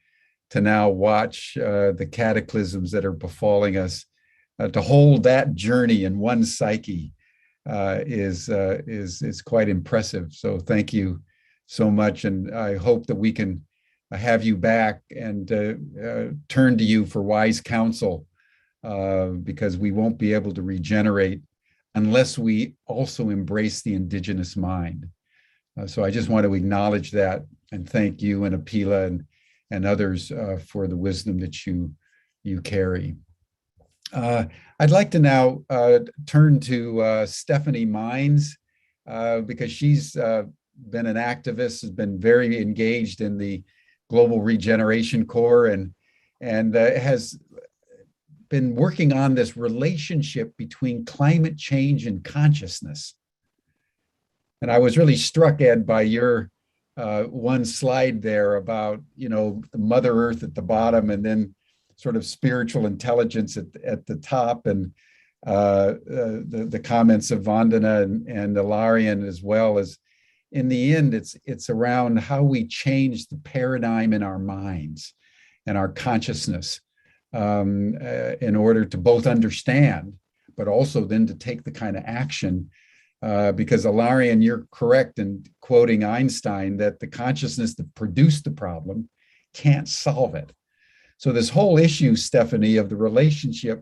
to now watch the cataclysms that are befalling us. To hold that journey in one psyche is quite impressive. So thank you so much, and I hope that we can have you back and turn to you for wise counsel, because we won't be able to regenerate unless we also embrace the indigenous mind. So I just want to acknowledge that and thank you and Apila and others for the wisdom that you carry. I'd like to now turn to Stephanie Mines, because she's been an activist, has been very engaged in the Global Regeneration Corps, and has been working on this relationship between climate change and consciousness. And I was really struck, Ed, by your one slide there about, the Mother Earth at the bottom, and then sort of spiritual intelligence at the top, and the comments of Vandana and Ilarion, as well as, in the end, it's around how we change the paradigm in our minds and our consciousness in order to both understand, but also then to take the kind of action. Because Ilarion, you're correct in quoting Einstein that the consciousness that produced the problem can't solve it. So this whole issue, Stephanie, of the relationship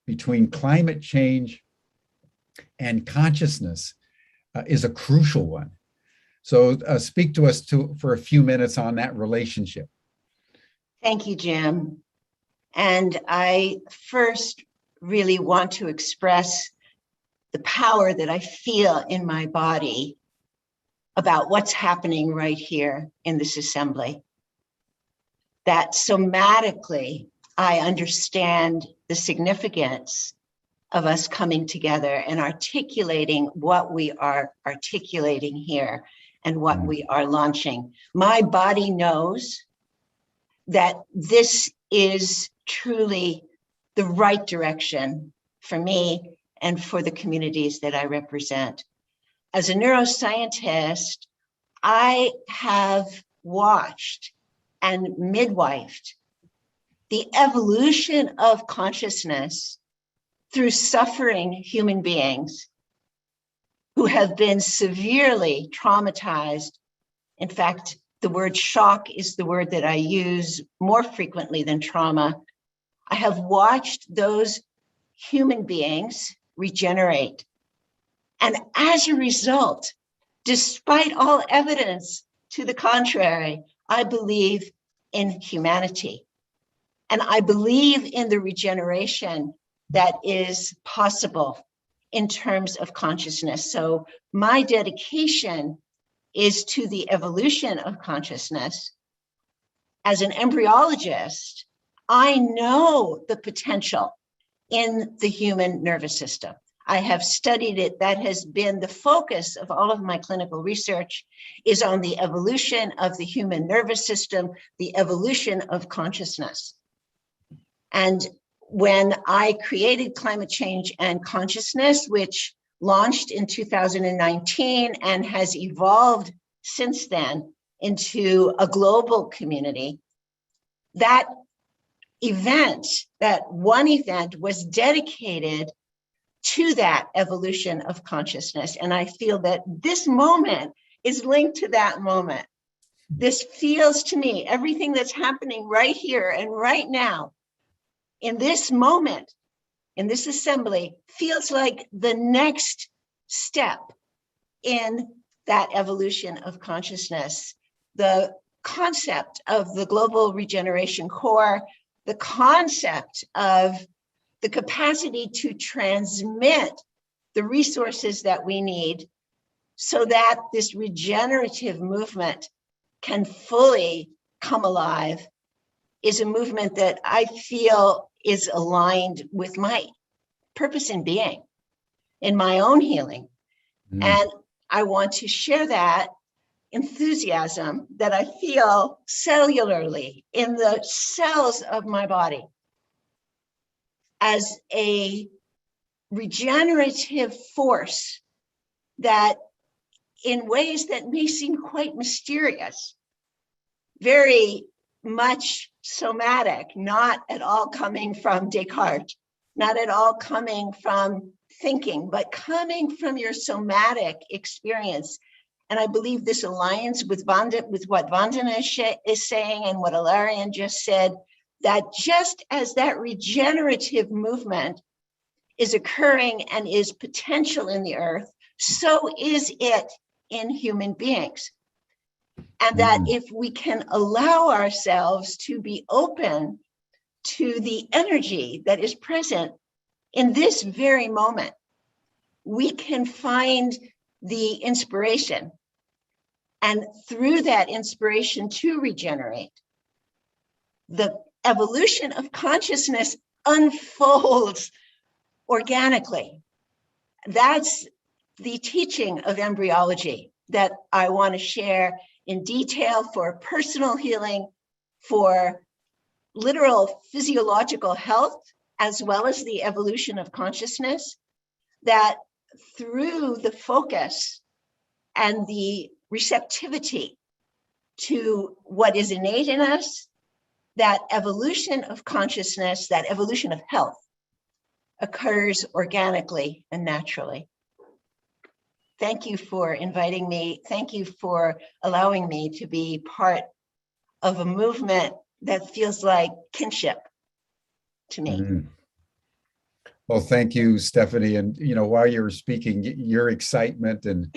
between climate change and consciousness is a crucial one. So speak to us for a few minutes on that relationship. Thank you, Jim. And I first really want to express the power that I feel in my body about what's happening right here in this assembly. That somatically, I understand the significance of us coming together and articulating what we are articulating here and what we are launching. My body knows that this is truly the right direction for me and for the communities that I represent. As a neuroscientist, I have watched and midwifed the evolution of consciousness through suffering human beings who have been severely traumatized. In fact, the word shock is the word that I use more frequently than trauma. I have watched those human beings regenerate. And as a result, despite all evidence to the contrary, I believe in humanity. And I believe in the regeneration that is possible in terms of consciousness. So my dedication is to the evolution of consciousness. As an embryologist, I know the potential in the human nervous system. I have studied it. That has been the focus of all of my clinical research, is on the evolution of the human nervous system, the evolution of consciousness. And when I created Climate Change and Consciousness, which launched in 2019 and has evolved since then into a global community, that event, that one event was dedicated to that evolution of consciousness. And I feel that this moment is linked to that moment. This feels to me, everything that's happening right here and right now, in this moment, in this assembly, feels like the next step in that evolution of consciousness. The concept of the global regeneration core, the concept of the capacity to transmit the resources that we need so that this regenerative movement can fully come alive, is a movement that I feel is aligned with my purpose in being, in my own healing. And I want to share that enthusiasm that I feel cellularly in the cells of my body as a regenerative force that, in ways that may seem quite mysterious, very much somatic, not at all coming from Descartes, not at all coming from thinking, but coming from your somatic experience. And I believe this aligns with what Vandana is saying and what Ilarian just said, that just as that regenerative movement is occurring and is potential in the earth, so is it in human beings. And that if we can allow ourselves to be open to the energy that is present in this very moment, we can find the inspiration. And through that inspiration to regenerate, the evolution of consciousness unfolds organically. That's the teaching of embryology that I want to share in detail for personal healing, for literal physiological health, as well as the evolution of consciousness, that through the focus and the receptivity to what is innate in us, that evolution of consciousness, that evolution of health occurs organically and naturally. Thank you for inviting me. Thank you for allowing me to be part of a movement that feels like kinship to me. Well, thank you, Stephanie. And while you were speaking, your excitement and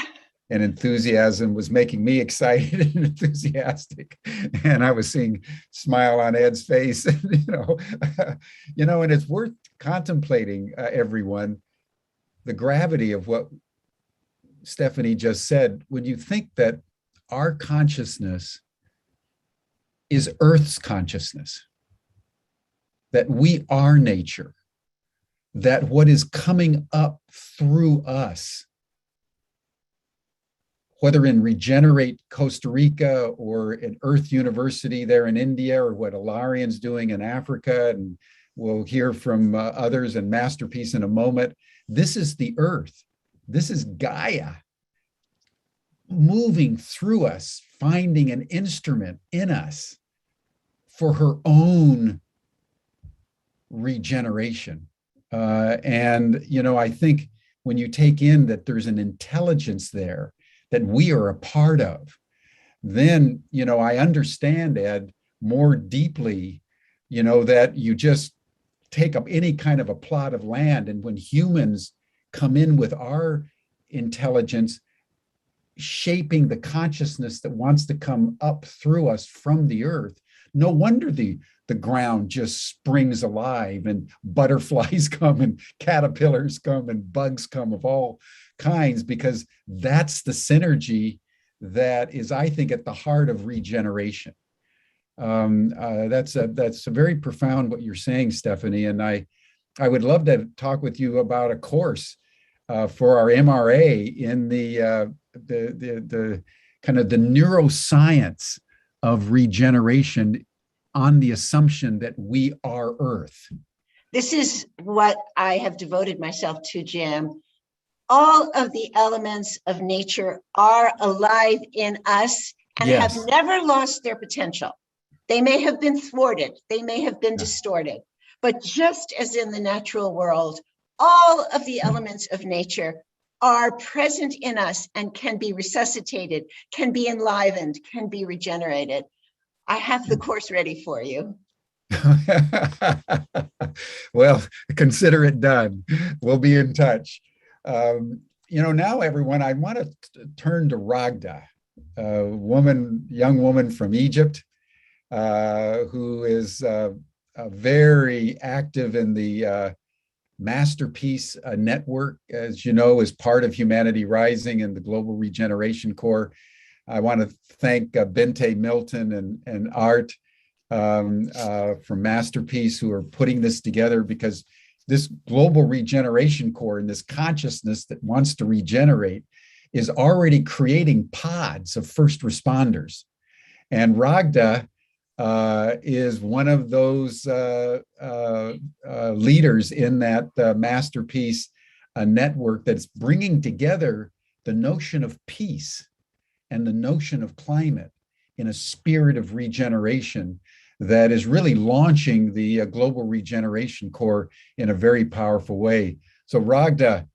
enthusiasm was making me excited and enthusiastic. And I was seeing smile on Ed's face. And it's worth contemplating, everyone, the gravity of what Stephanie just said. When you think that our consciousness is Earth's consciousness, that we are nature, that what is coming up through us, whether in Regenerate Costa Rica or at Earth University there in India, or what Ilarian's doing in Africa, and we'll hear from others in Masterpiece in a moment. This is the Earth. This is Gaia moving through us, finding an instrument in us for her own regeneration. I think when you take in that there's an intelligence there that we are a part of, then, I understand, Ed, more deeply, that you just take up any kind of a plot of land. And when humans come in with our intelligence, shaping the consciousness that wants to come up through us from the earth, no wonder the ground just springs alive and butterflies come and caterpillars come and bugs come of all kinds, because that's the synergy that is, I think, at the heart of regeneration. That's very profound what you're saying, Stephanie. And I would love to talk with you about a course for our MRA in the kind of the neuroscience of regeneration on the assumption that we are Earth. This is what I have devoted myself to, Jim. All of the elements of nature are alive in us and have never lost their potential. They may have been thwarted, they may have been distorted, but just as in the natural world, all of the elements of nature are present in us and can be resuscitated, can be enlivened, can be regenerated. I have the course ready for you. Well, consider it done. We'll be in touch. Now, everyone, I want to turn to Ragda, a young woman from Egypt, who is very active in the Masterpiece Network, as you know, is part of Humanity Rising and the Global Regeneration Corps. I want to thank Bente Milton and Art from Masterpiece, who are putting this together, because this Global Regeneration Corps and this consciousness that wants to regenerate is already creating pods of first responders. And Ragda is one of those leaders in that Masterpiece network that's bringing together the notion of peace and the notion of climate in a spirit of regeneration that is really launching the Global Regeneration Corps in a very powerful way. So Ragda,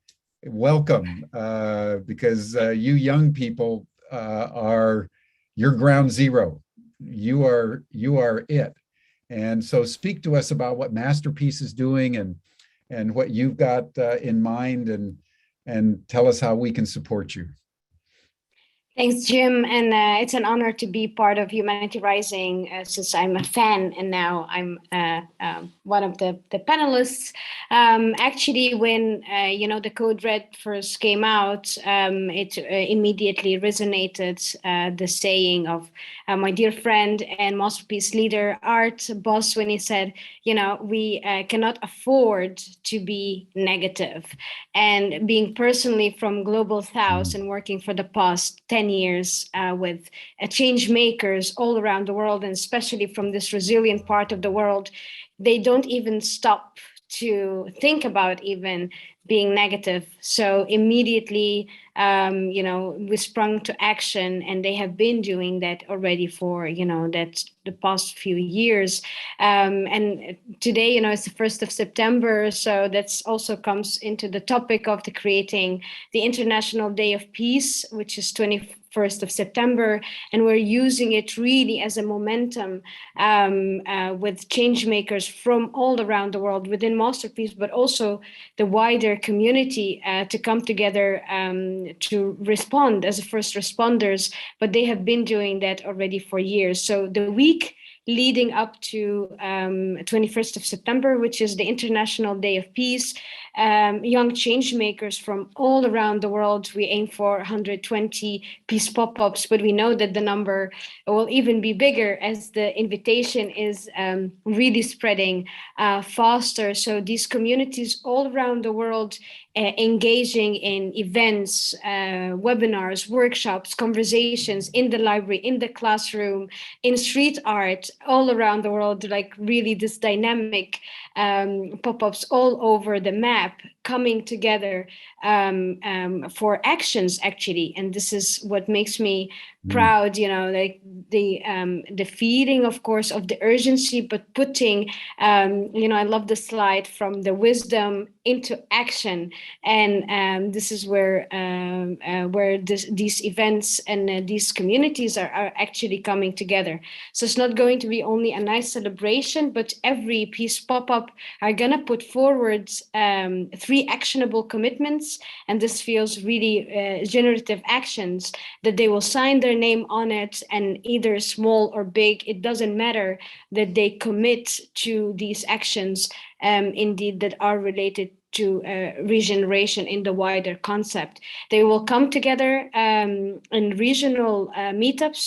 welcome, because you young people are your ground zero. You are it. And so speak to us about what Masterpiece is doing and what you've got in mind, and tell us how we can support you. Thanks, Jim. And it's an honor to be part of Humanity Rising, since I'm a fan and now I'm one of the panelists. Actually, when the Code Red first came out, it immediately resonated, the saying of my dear friend and Masterpiece leader Art Boss, when he said, we cannot afford to be negative. And being personally from Global South and working for the past 10 years with change makers all around the world, and especially from this resilient part of the world, they don't even stop to think about even being negative. So immediately, we sprung to action, and they have been doing that already for, that the past few years. And today, it's the 1st of September. So that's also comes into the topic of the creating the International Day of Peace, which is 21st of September, and we're using it really as a momentum with change makers from all around the world within Masterpiece, but also the wider community to come together to respond as first responders. But they have been doing that already for years. So the week leading up to 21st of September, which is the International Day of Peace, young change makers from all around the world. We aim for 120 peace pop-ups, but we know that the number will even be bigger as the invitation is really spreading faster. So these communities all around the world engaging in events, webinars, workshops, conversations in the library, in the classroom, in street art, all around the world, like really this dynamic pop-ups all over the map coming together for actions, actually. And this is what makes me proud, like the feeling, of course, of the urgency, but putting, I love the slide from the wisdom into action. And this is where these events and these communities are actually coming together. So it's not going to be only a nice celebration, but every peace pop-up are going to put forward 3 actionable commitments. And this feels really generative actions that they will sign their name on it, and either small or big, it doesn't matter, that they commit to these actions indeed that are related to regeneration in the wider concept. They will come together in regional meetups.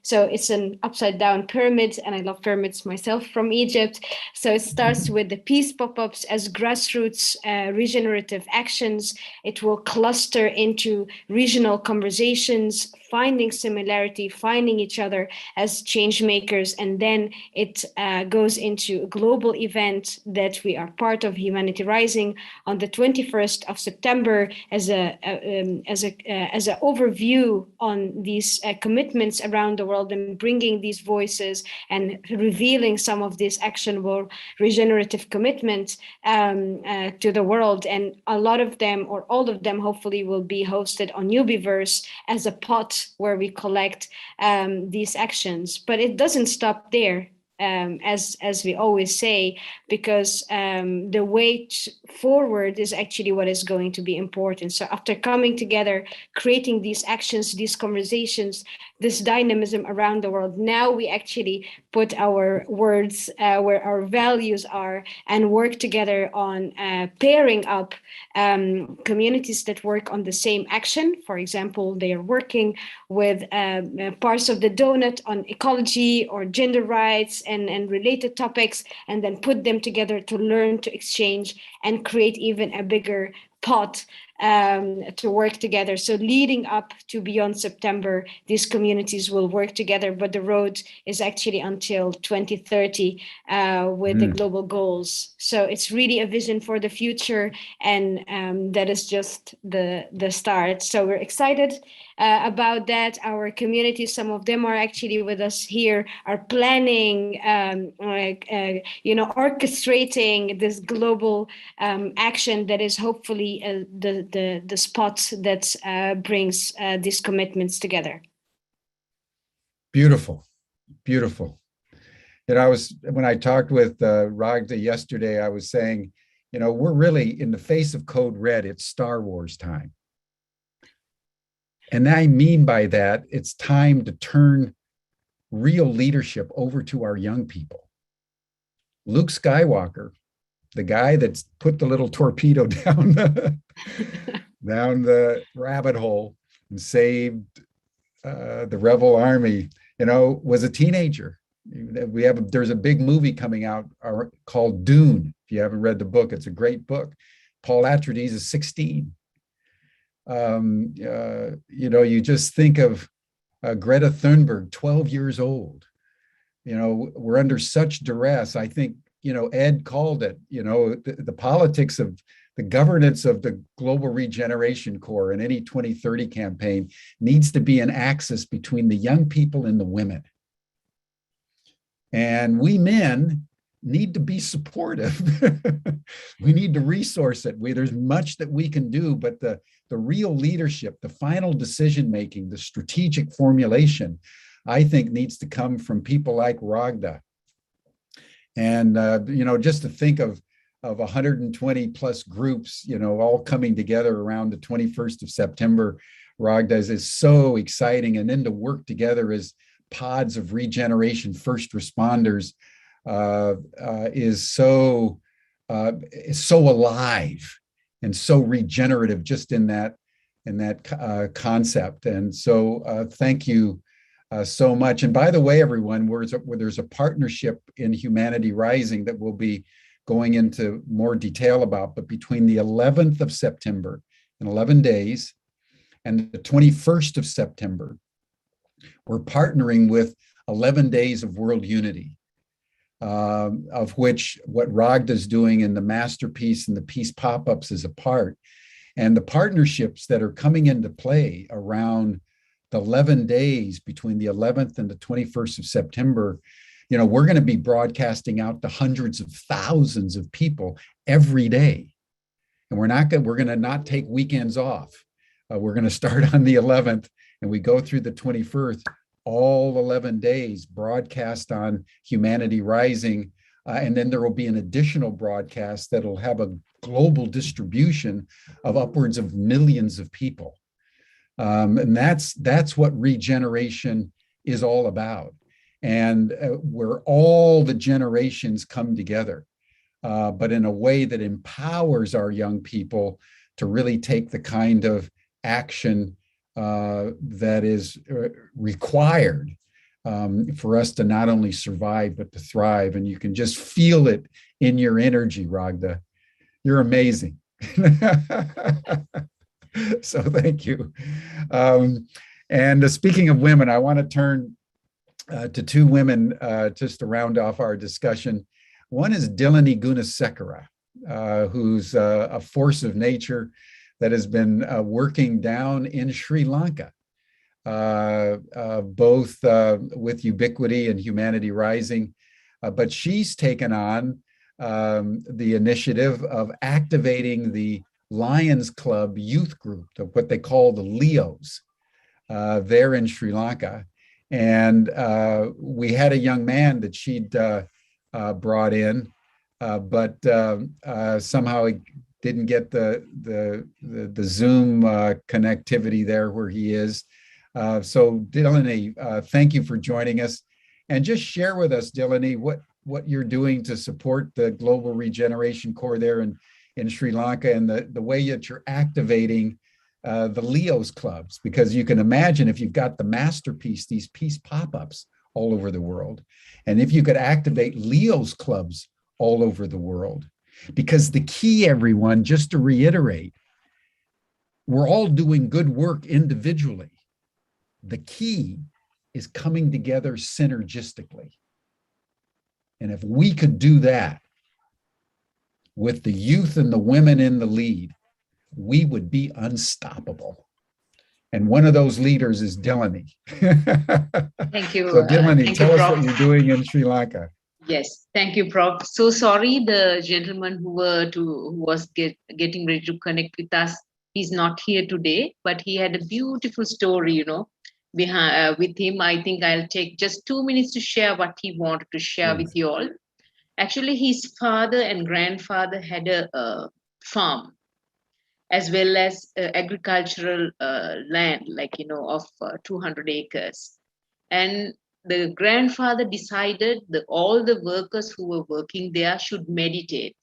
So it's an upside down pyramid, and I love pyramids myself from Egypt. So it starts with the peace pop-ups as grassroots regenerative actions. It will cluster into regional conversations finding similarity, finding each other as change makers, and then it goes into a global event that we are part of, Humanity Rising, on the 21st of September, as an overview on these commitments around the world, and bringing these voices and revealing some of these actionable regenerative commitments to the world. And a lot of them, or all of them, hopefully will be hosted on Ubiverse as a pot where we collect these actions. But it doesn't stop there. As we always say, because the way forward is actually what is going to be important. So after coming together, creating these actions, these conversations, this dynamism around the world, now we actually put our words where our values are and work together on pairing up communities that work on the same action. For example, they are working with parts of the donut on ecology or gender rights and related topics, and then put them together to learn, to exchange, and create even a bigger pot to work together. So leading up to beyond September, these communities will work together, but the road is actually until 2030 with the global goals. So it's really a vision for the future, and that is just the start. So we're excited about that. Our communities, some of them are actually with us here, are planning, orchestrating this global action that is hopefully the spot that brings these commitments together. Beautiful, beautiful. When I talked with Ragda yesterday, I was saying, we're really in the face of Code Red. It's Star Wars time. And I mean by that, it's time to turn real leadership over to our young people. Luke Skywalker, the guy that's put the little torpedo down the rabbit hole and saved the rebel army, was a teenager. There's a big movie coming out called Dune. If you haven't read the book, it's a great book. Paul Atreides is 16. You just think of Greta Thunberg, 12 years old. We're under such duress. I think, Ed called it, the politics of the governance of the Global Regeneration Corps and any 2030 campaign needs to be an axis between the young people and the women. And we men need to be supportive. We need to resource it. There's much that we can do, but the real leadership, the final decision-making, the strategic formulation, I think needs to come from people like Ragda. And, just to think of 120 plus groups, all coming together around the 21st of September, Ragda, is so exciting. And then to work together as pods of regeneration first responders is so alive and so regenerative just in that concept. And so thank you so much. And by the way, everyone, where there's a partnership in Humanity Rising that we'll be going into more detail about, but between the 11th of September, in 11 days, and the 21st of September, we're partnering with 11 days of world unity, of which what Ragda's doing in the Masterpiece and the Peace Pop-Ups is a part. And the partnerships that are coming into play around the 11 days between the 11th and the 21st of September, we're going to be broadcasting out to hundreds of thousands of people every day. And we're going to not take weekends off. We're going to start on the 11th and we go through the 21st, all 11 days broadcast on Humanity Rising. And then there will be an additional broadcast that'll have a global distribution of upwards of millions of people. And that's what regeneration is all about. And where all the generations come together, but in a way that empowers our young people to really take the kind of action that is required for us to not only survive, but to thrive. And you can just feel it in your energy, Ragda. You're amazing. So thank you. And speaking of women, I want to turn to two women just to round off our discussion. One is Dilani Gunasekara, who's a force of nature that has been working down in Sri Lanka, both with Ubiquity and Humanity Rising. But she's taken on the initiative of activating the Lions Club youth group, what they call the Leos, there in Sri Lanka. And we had a young man that she'd brought in, but somehow he didn't get the Zoom connectivity there where he is. So Dilani, thank you for joining us. And just share with us, Dilani, what you're doing to support the Global Regeneration Corps there in Sri Lanka, and the way that you're activating the Leos clubs, because you can imagine if you've got the masterpiece, these peace pop-ups all over the world, and if you could activate Leos clubs all over the world, because the key, everyone, just to reiterate, we're all doing good work individually. The key is coming together synergistically. And if we could do that with the youth and the women in the lead, we would be unstoppable. And one of those leaders is Dilani. Thank you. So Dilani, tell us Prof. what you're doing in Sri Lanka. Yes, thank you, Prof. So sorry, the gentleman who was getting ready to connect with us, he's not here today, but he had a beautiful story, behind with him. I think I'll take just 2 minutes to share what he wanted to share with you all. Actually, his father and grandfather had a farm, as well as agricultural land, of 200 acres. And the grandfather decided that all the workers who were working there should meditate.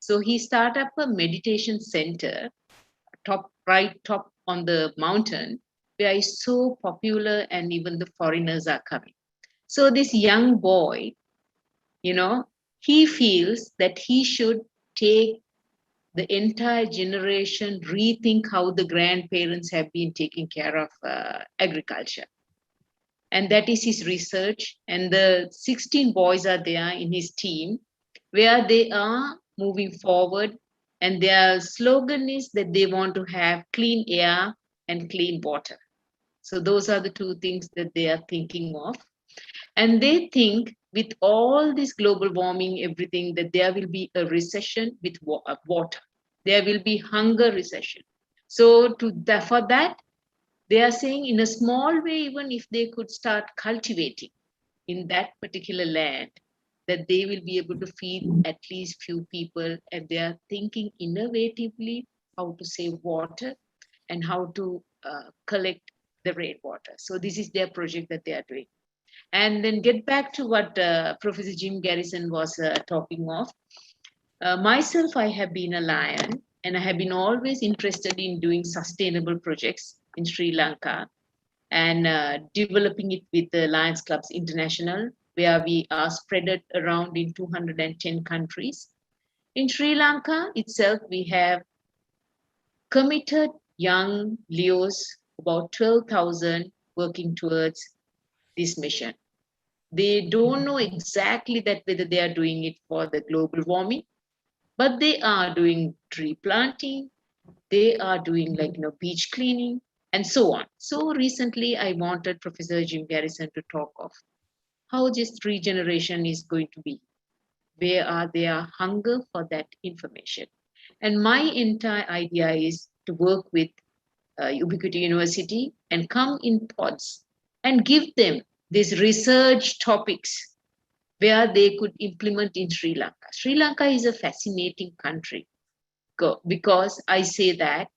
So he started up a meditation center, right top on the mountain, where it's so popular and even the foreigners are coming. So this young boy, he feels that he should take the entire generation, rethink how the grandparents have been taking care of agriculture. And that is his research. And the 16 boys are there in his team, where they are moving forward. And their slogan is that they want to have clean air and clean water. So those are the two things that they are thinking of. And they think with all this global warming, everything, that there will be a recession with water. There will be hunger recession. So for that, they are saying in a small way, even if they could start cultivating in that particular land, that they will be able to feed at least few people. And they are thinking innovatively how to save water and how to collect the rainwater. So this is their project that they are doing. And then get back to what Professor Jim Garrison was talking of. Myself, I have been a lion, and I have been always interested in doing sustainable projects in Sri Lanka and developing it with the Lions Clubs International, where we are spread around in 210 countries. In Sri Lanka itself, we have committed young Leos, about 12,000, working towards this mission. They don't know exactly that whether they are doing it for the global warming, but they are doing tree planting, they are doing beach cleaning, and so on. So recently I wanted Professor Jim Garrison to talk of how this regeneration is going to be, where are their hunger for that information. And my entire idea is to work with Ubiquity University and come in pods and give them these research topics where they could implement in Sri Lanka. Sri Lanka is a fascinating country because I say that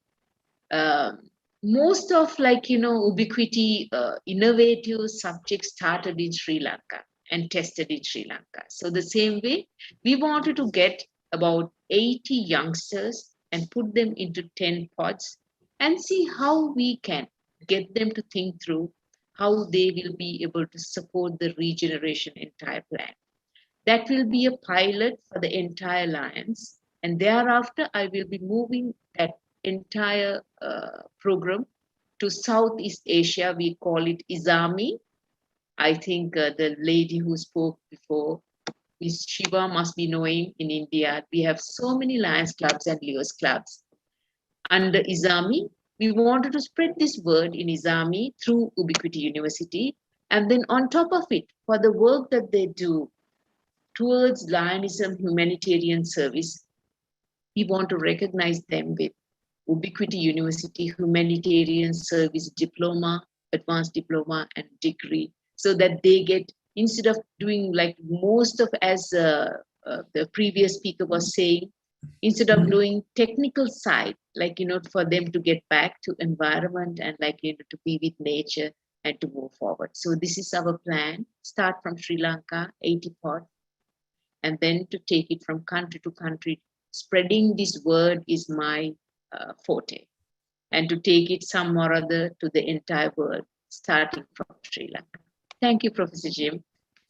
most of Ubiquity innovative subjects started in Sri Lanka and tested in Sri Lanka. So the same way, we wanted to get about 80 youngsters and put them into 10 pods and see how we can get them to think through how they will be able to support the regeneration entire plan. That will be a pilot for the entire Lions. And thereafter, I will be moving that entire program to Southeast Asia. We call it ISAMI. I think the lady who spoke before, Ms. Shiva, must be knowing. In India, we have so many Lions clubs and Leos clubs. Under ISAMI, we wanted to spread this word in ISAMI through Ubiquity University. And then on top of it, for the work that they do towards Lionism humanitarian service, we want to recognize them with Ubiquity University Humanitarian Service Diploma, Advanced Diploma, and degree, so that they get, instead of doing like most of, as the previous speaker was saying, instead of doing technical side, like, for them to get back to environment and like, to be with nature and to move forward. So this is our plan, start from Sri Lanka, 80 pods, and then to take it from country to country. Spreading this word is my forte, and to take it some or other to the entire world, starting from Sri Lanka. Thank you, Professor Jim,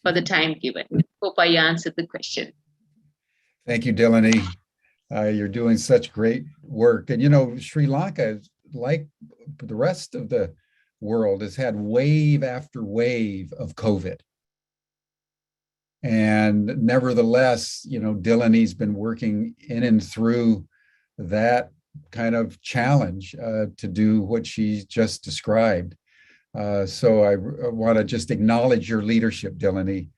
for the time given. Hope I answered the question. Thank you, Dilani. You're doing such great work. And, Sri Lanka, like the rest of the world, has had wave after wave of COVID. And nevertheless, Dilani's been working in and through that kind of challenge to do what she just described. So I want to just acknowledge your leadership, Dilani,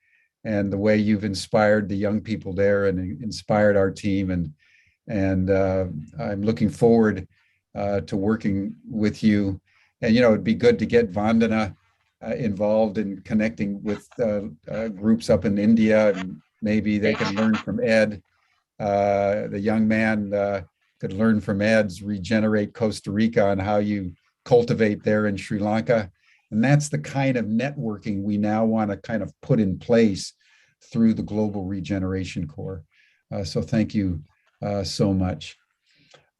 and the way you've inspired the young people there and inspired our team. And I'm looking forward to working with you. And, it'd be good to get Vandana involved in connecting with groups up in India, and maybe they can learn from Ed. The young man could learn from Ed's Regenerate Costa Rica on how you cultivate there in Sri Lanka. And that's the kind of networking we now want to kind of put in place through the Global Regeneration Corps. So thank you so much.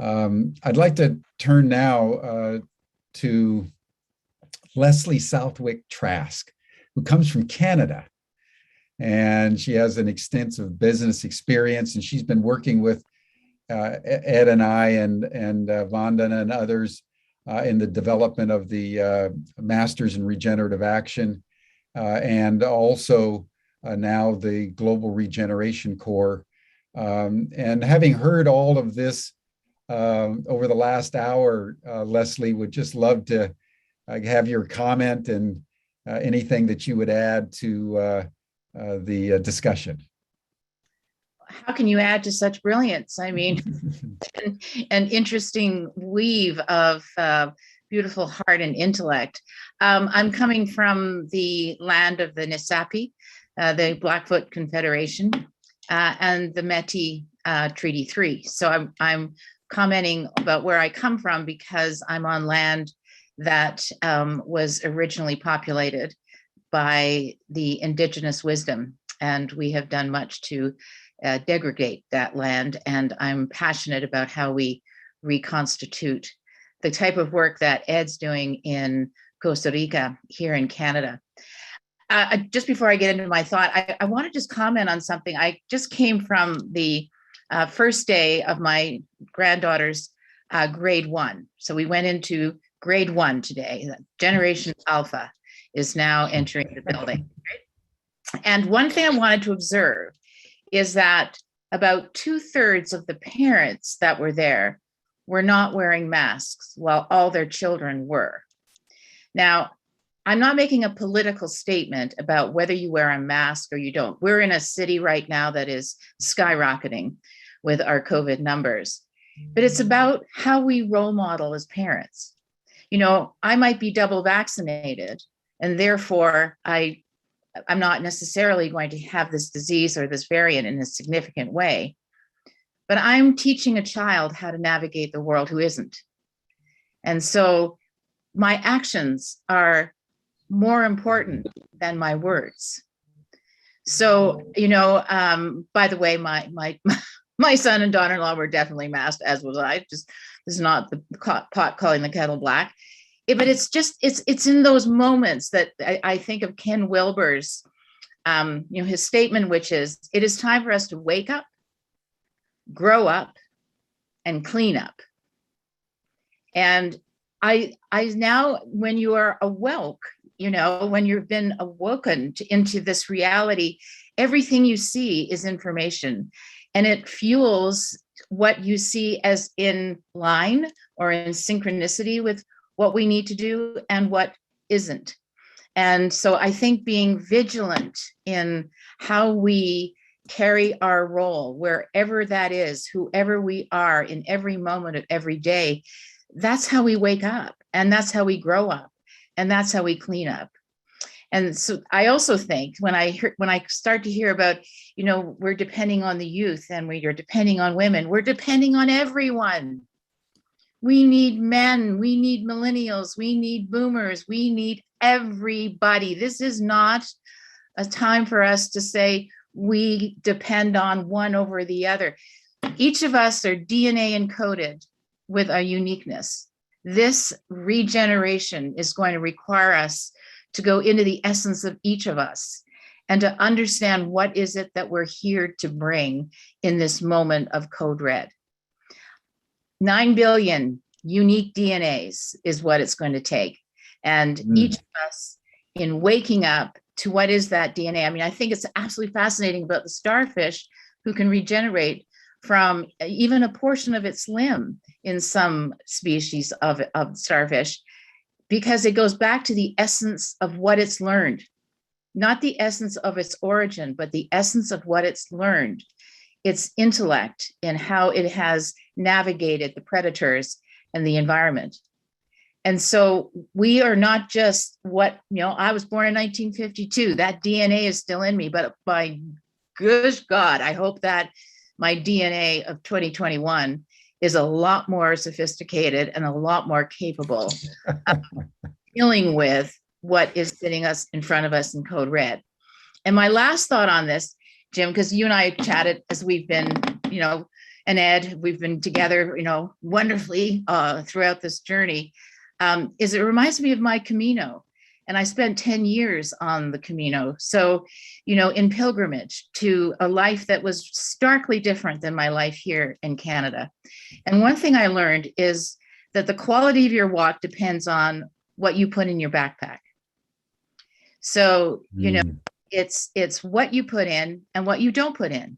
I'd like to turn now to Leslie Southwick Trask, who comes from Canada. And she has an extensive business experience, and she's been working with Ed and I and Vandana and others in the development of the Masters in Regenerative Action, and also now the Global Regeneration Corps. And having heard all of this over the last hour, Leslie, would just love to have your comment and anything that you would add to the discussion. How can you add to such brilliance? I mean, an interesting weave of beautiful heart and intellect. I'm coming from the land of the Nisapi, the Blackfoot Confederation, and the Métis Treaty 3. So I'm commenting about where I come from because I'm on land that was originally populated by the Indigenous wisdom, and we have done much to degrade that land. And I'm passionate about how we reconstitute the type of work that Ed's doing in Costa Rica, here in Canada. Just before I get into my thought, I want to just comment on something. I just came from the first day of my granddaughter's grade 1. So we went into grade 1 today. Generation Alpha is now entering the building. Right? And one thing I wanted to observe is that about 2/3 of the parents that were there were not wearing masks while all their children were. Now, I'm not making a political statement about whether you wear a mask or you don't. We're in a city right now that is skyrocketing with our COVID numbers, but it's about how we role model as parents. I might be double vaccinated, and therefore I'm not necessarily going to have this disease or this variant in a significant way, but I'm teaching a child how to navigate the world who isn't. And so my actions are more important than my words. So, by the way, my son and daughter-in-law were definitely masked, as was I. Just, this is not the pot calling the kettle black. But it's in those moments that I think of Ken Wilber's, his statement, which is, it is time for us to wake up, grow up, and clean up. And I now, when you are awoke, when you've been awoken into this reality, everything you see is information, and it fuels what you see as in line or in synchronicity with what we need to do and what isn't. And so I think being vigilant in how we carry our role, wherever that is, whoever we are in every moment of every day, that's how we wake up, and that's how we grow up, and that's how we clean up. And so I also think when I start to hear about, we're depending on the youth and we're depending on women, we're depending on everyone. We need men, we need millennials, we need boomers, we need everybody. This is not a time for us to say we depend on one over the other. Each of us are DNA encoded with a uniqueness. This regeneration is going to require us to go into the essence of each of us and to understand what is it that we're here to bring in this moment of code red. 9 billion unique DNAs is what it's going to take. And each of us in waking up to what is that DNA. I mean, I think it's absolutely fascinating about the starfish who can regenerate from even a portion of its limb in some species of starfish, because it goes back to the essence of what it's learned, not the essence of its origin, but the essence of what it's learned, its intellect and how it has navigated the predators and the environment. And so we are not just what, I was born in 1952, that DNA is still in me, but by good God, I hope that my DNA of 2021 is a lot more sophisticated and a lot more capable of dealing with what is sitting us in front of us in code red. And my last thought on this, Jim, because you and I chatted as we've been, and Ed, we've been together, wonderfully throughout this journey, is it reminds me of my Camino. And I spent 10 years on the Camino. So, in pilgrimage to a life that was starkly different than my life here in Canada. And one thing I learned is that the quality of your walk depends on what you put in your backpack. So, it's what you put in and what you don't put in.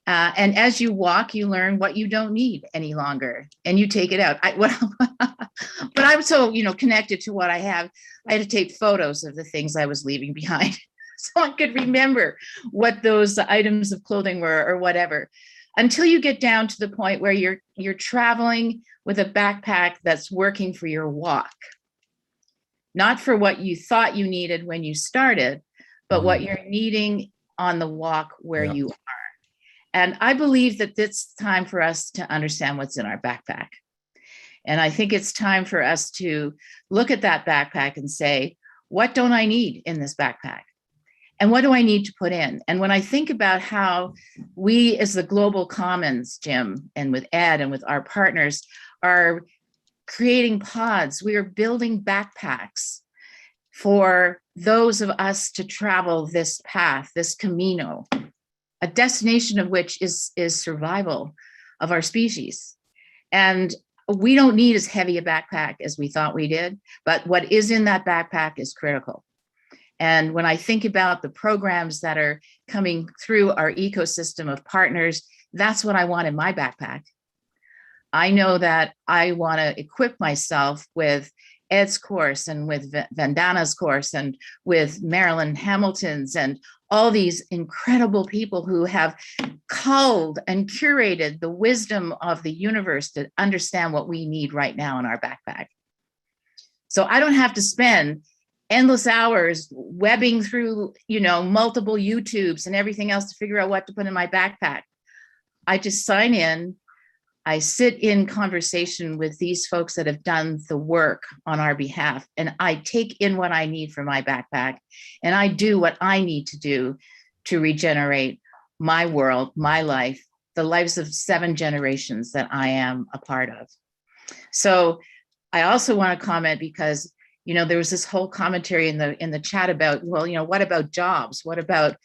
And as you walk, you learn what you don't need any longer, and you take it out. But I'm so, connected to what I have. I had to take photos of the things I was leaving behind so I could remember what those items of clothing were or whatever, until you get down to the point where you're traveling with a backpack that's working for your walk, not for what you thought you needed when you started, but what you're needing on the walk where you are. And I believe that it's time for us to understand what's in our backpack. And I think it's time for us to look at that backpack and say, what don't I need in this backpack? And what do I need to put in? And when I think about how we as the global commons, Jim, and with Ed and with our partners are creating pods, we are building backpacks for those of us to travel this path, this Camino, a destination of which is survival of our species. And we don't need as heavy a backpack as we thought we did, but what is in that backpack is critical. And when I think about the programs that are coming through our ecosystem of partners, that's what I want in my backpack. I know that I want to equip myself with Ed's course and with Vandana's course and with Marilyn Hamilton's and all these incredible people who have culled and curated the wisdom of the universe to understand what we need right now in our backpack. So I don't have to spend endless hours webbing through, multiple YouTubes and everything else to figure out what to put in my backpack. I just sign in. I sit in conversation with these folks that have done the work on our behalf, and I take in what I need for my backpack, and I do what I need to do to regenerate my world, my life, the lives of 7 generations that I am a part of. So I also want to comment because, there was this whole commentary in the chat about, well, what about jobs? What about,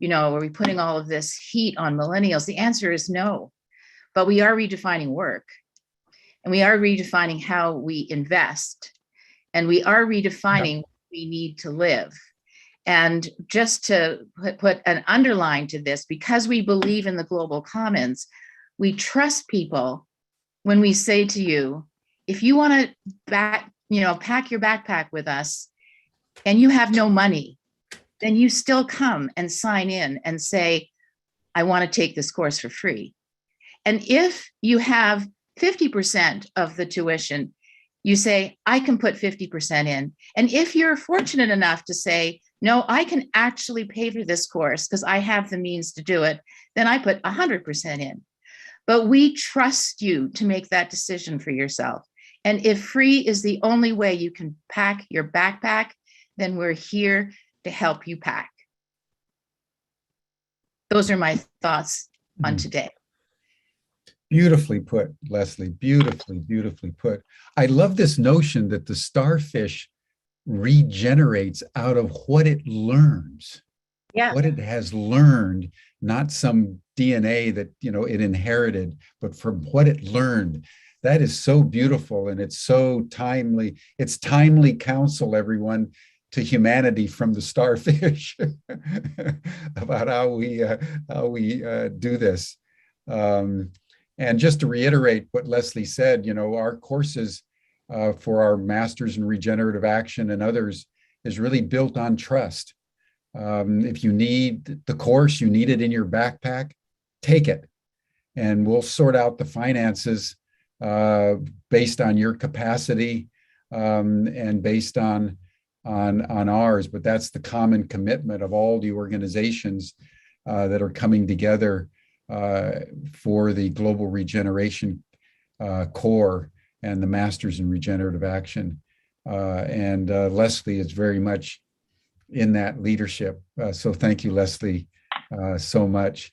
are we putting all of this heat on millennials? The answer is no. But we are redefining work. and we are redefining how we invest, and we are redefining what we need to live. And just to put an underline to this, because we believe in the global commons, we trust people when we say to you, if you want to pack your backpack with us and you have no money, then you still come and sign in and say, I want to take this course for free. And if you have 50% of the tuition, you say, I can put 50% in. And if you're fortunate enough to say, no, I can actually pay for this course because I have the means to do it, then I put 100% in. But we trust you to make that decision for yourself. And if free is the only way you can pack your backpack, then we're here to help you pack. Those are my thoughts on today. Beautifully put, Leslie. Beautifully, beautifully put. I love this notion that the starfish regenerates out of what it learns. Yeah. What it has learned, not some DNA that it inherited, but from what it learned. That is so beautiful, and it's so timely. It's timely counsel, everyone, to humanity from the starfish about how we do this. And just to reiterate what Leslie said, our courses for our masters in regenerative action and others is really built on trust. If you need the course, you need it in your backpack, take it, and we'll sort out the finances based on your capacity and based on ours. But that's the common commitment of all the organizations that are coming together for the Global Regeneration Core and the Masters in Regenerative Action. And Leslie is very much in that leadership. So thank you, Leslie, so much.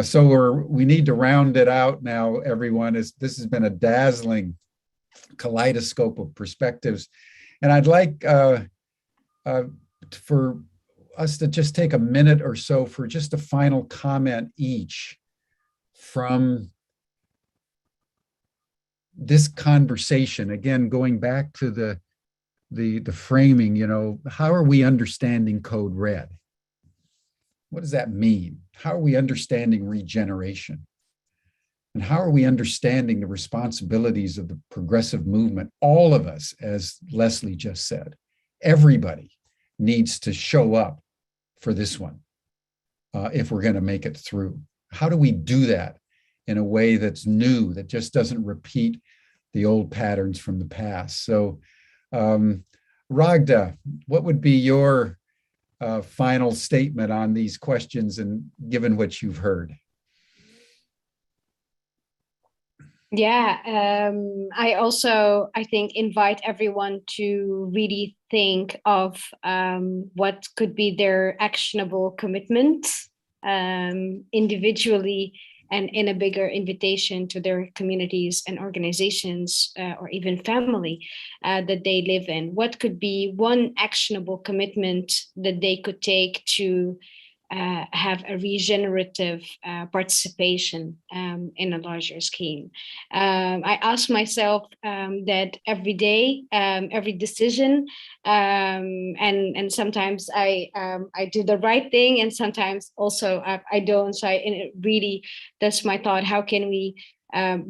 So we need to round it out now, everyone. This has been a dazzling kaleidoscope of perspectives. And I'd like for us to just take a minute or so for just a final comment each from this conversation. Again, going back to the framing, how are we understanding Code Red? What does that mean? How are we understanding regeneration? And how are we understanding the responsibilities of the progressive movement? All of us, as Leslie just said, everybody needs to show up for this one if we're going to make it through. How do we do that in a way that's new, that just doesn't repeat the old patterns from the past? So, Ragda, what would be your final statement on these questions, and given what you've heard? Yeah, I think invite everyone to really think of what could be their actionable commitment individually and in a bigger invitation to their communities and organizations or even family that they live in. What could be one actionable commitment that they could take to have a regenerative participation in a larger scheme? I ask myself that every day, every decision, and sometimes I do the right thing, and sometimes also I don't. So that's my thought. How can we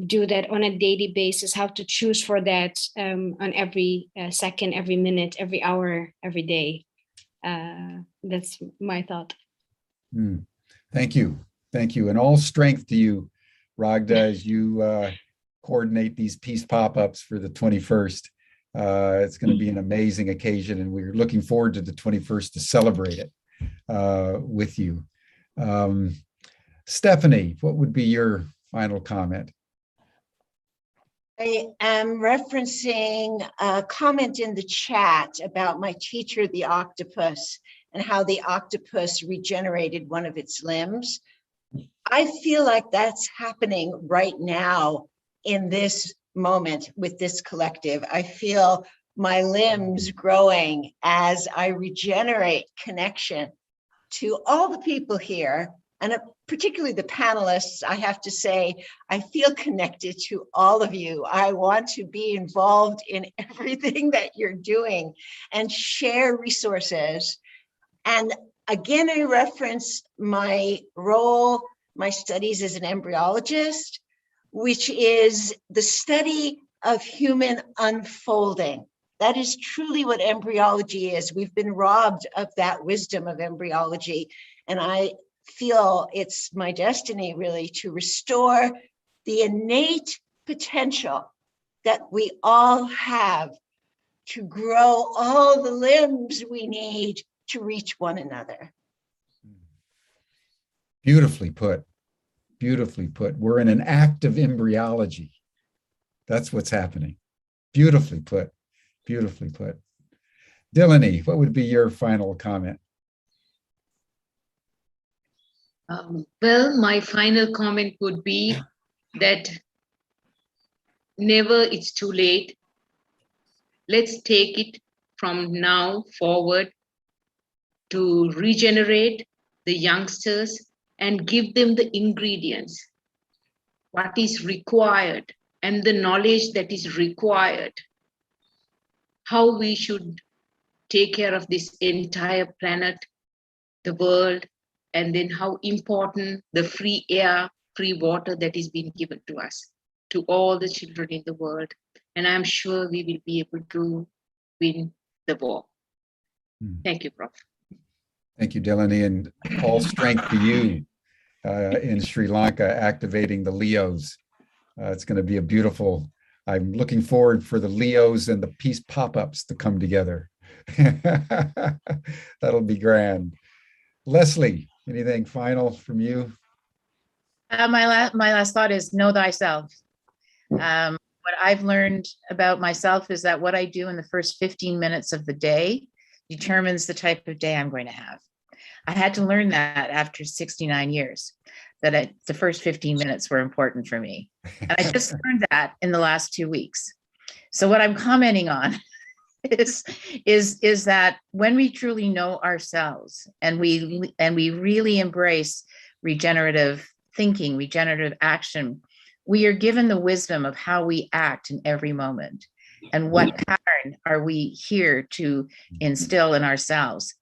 do that on a daily basis? How to choose for that on every second, every minute, every hour, every day? That's my thought. Thank you. Thank you. And all strength to you, Ragda, as you coordinate these peace pop-ups for the 21st. It's going to be an amazing occasion, and we're looking forward to the 21st to celebrate it with you. Stephanie, what would be your final comment? I am referencing a comment in the chat about my teacher, the octopus, and how the octopus regenerated one of its limbs. I feel like that's happening right now in this moment with this collective. I feel my limbs growing as I regenerate connection to all the people here and particularly the panelists, I have to say, I feel connected to all of you. I want to be involved in everything that you're doing and share resources. And again, I reference my role, my studies as an embryologist, which is the study of human unfolding. That is truly what embryology is. We've been robbed of that wisdom of embryology. And I feel it's my destiny really to restore the innate potential that we all have to grow all the limbs we need to reach one another. Beautifully put. Beautifully put. We're in an act of embryology. That's what's happening. Beautifully put. Beautifully put. Dilani, what would be your final comment? Well, my final comment would be that never it's too late. Let's take it from now forward to regenerate the youngsters and give them the ingredients, what is required, and the knowledge that is required, how we should take care of this entire planet, the world, and then how important the free air, free water that is being given to us, to all the children in the world. And I'm sure we will be able to win the war. Thank you, Prof. Thank you, Dilani, and all strength to you in Sri Lanka, activating the Leos. It's going to be a beautiful, I'm looking forward for the Leos and the peace pop-ups to come together. That'll be grand. Leslie, anything final from you? My last thought is know thyself. What I've learned about myself is that what I do in the first 15 minutes of the day determines the type of day I'm going to have. I had to learn that after 69 years, that the first 15 minutes were important for me. And I just learned that in the last 2 weeks. So what I'm commenting on is that when we truly know ourselves and we really embrace regenerative thinking, regenerative action, we are given the wisdom of how we act in every moment and what pattern are we here to instill in ourselves.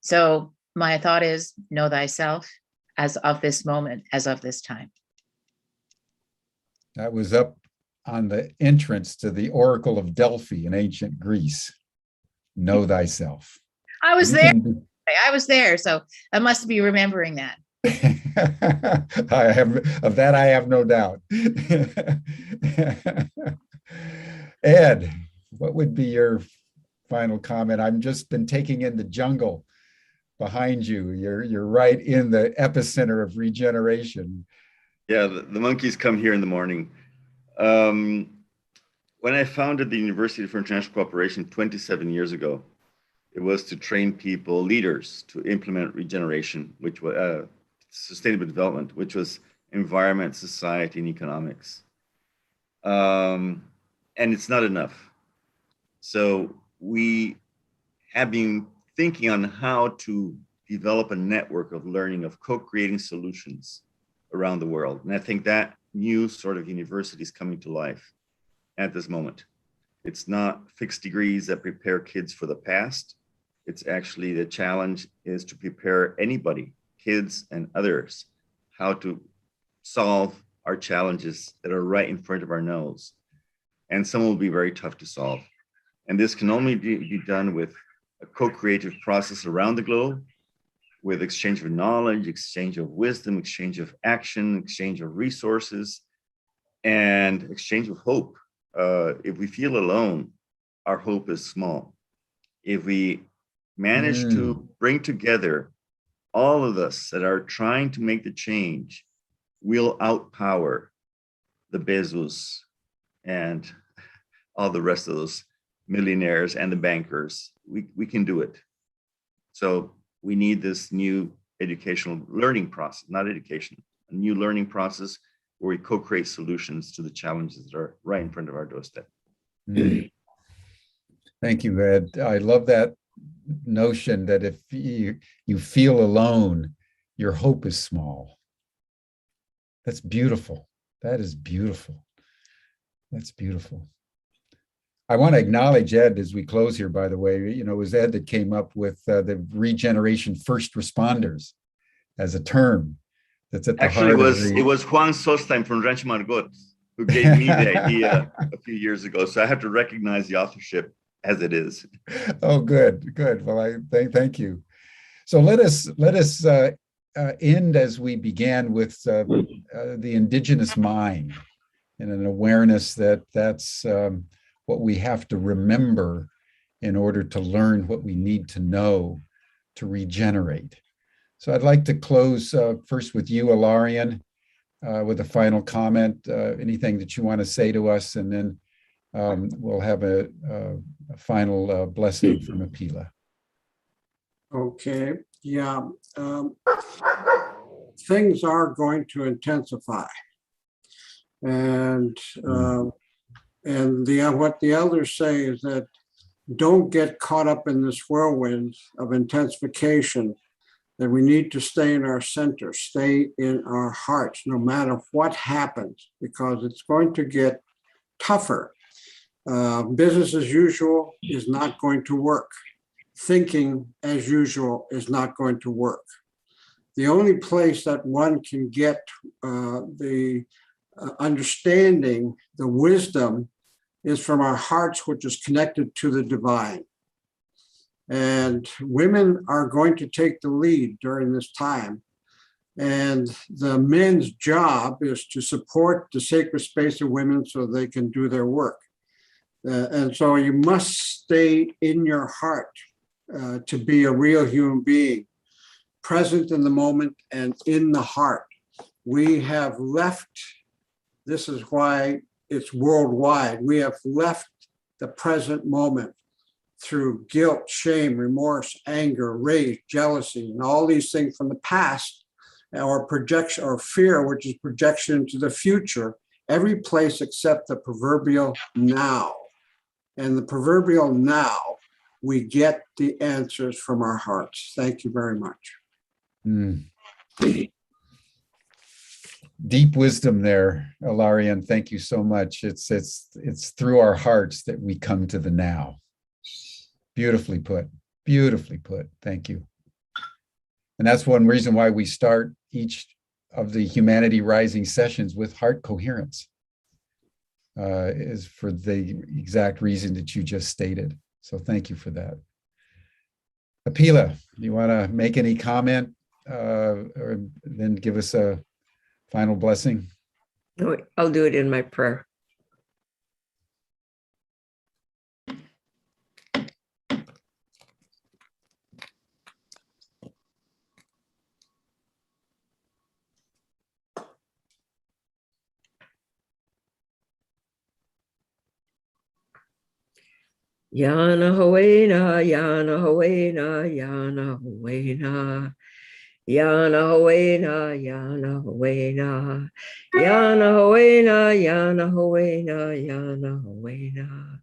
So my thought is know thyself as of this moment, as of this time. That was up on the entrance to the Oracle of Delphi in ancient Greece. Know thyself. I was there, so I must be remembering that. I have no doubt. Ed, what would be your final comment? I've just been taking in the jungle behind you. You're right in the epicenter of regeneration. Yeah, the monkeys come here in the morning. When I founded the University for International Cooperation 27 years ago, it was to train people, leaders, to implement regeneration, which was sustainable development, which was environment, society, and economics. And it's not enough. So we have been thinking on how to develop a network of learning, of co-creating solutions around the world. And I think that new sort of university is coming to life at this moment. It's not fixed degrees that prepare kids for the past. It's actually, the challenge is to prepare anybody, kids and others, how to solve our challenges that are right in front of our nose. And some will be very tough to solve. And this can only be done with a co-creative process around the globe, with exchange of knowledge, exchange of wisdom, exchange of action, exchange of resources, and exchange of hope. If we feel alone, our hope is small. If we manage to bring together all of us that are trying to make the change, we'll outpower the Bezos and all the rest of those millionaires and the bankers. We can do it. So we need this new educational learning process, not education, a new learning process where we co-create solutions to the challenges that are right in front of our doorstep. Thank you, Ed. I love that notion that if you feel alone, your hope is small. That's beautiful. That is beautiful. That's beautiful. I want to acknowledge Ed as we close here, by the way. You know, it was Ed that came up with the regeneration first responders as a term that's at the Actually, heart of it was Juan Solstein from Rancho Margot who gave me the idea a few years ago. So I have to recognize the authorship as it is. Oh, good, good. Well, I thank you. So let us end as we began with the indigenous mind and an awareness that that's what we have to remember in order to learn what we need to know to regenerate. So I'd like to close first with you, Ilarion, with a final comment, anything that you want to say to us, and then we'll have a final blessing from Apila. Okay, yeah. Things are going to intensify. And what the elders say is that don't get caught up in this whirlwind of intensification, that we need to stay in our center, stay in our hearts, no matter what happens, because it's going to get tougher. Business as usual is not going to work. Thinking as usual is not going to work. The only place that one can get the understanding, the wisdom, is from our hearts, which is connected to the divine. And women are going to take the lead during this time. And the men's job is to support the sacred space of women so they can do their work. And so you must stay in your heart to be a real human being, present in the moment and in the heart. We have left, this is why it's worldwide, we have left the present moment through guilt, shame, remorse, anger, rage, jealousy, and all these things from the past, or projection, or fear, which is projection into the future, every place except the proverbial now. And the proverbial now, we get the answers from our hearts. Thank you very much. Deep wisdom there, Ilarion. Thank you so much. It's through our hearts that we come to the now. Beautifully put. Beautifully put. Thank you. And that's one reason why we start each of the Humanity Rising sessions with heart coherence, is for the exact reason that you just stated. So thank you for that. Apila, do you want to make any comment or then give us a final blessing? No, I'll do it in my prayer. Yana Hawena, Yana Hawena, Yana Hawena. Yana Hawena, Yana Hawena. Yana Hawena, Yana Hawena, Yana Hawena.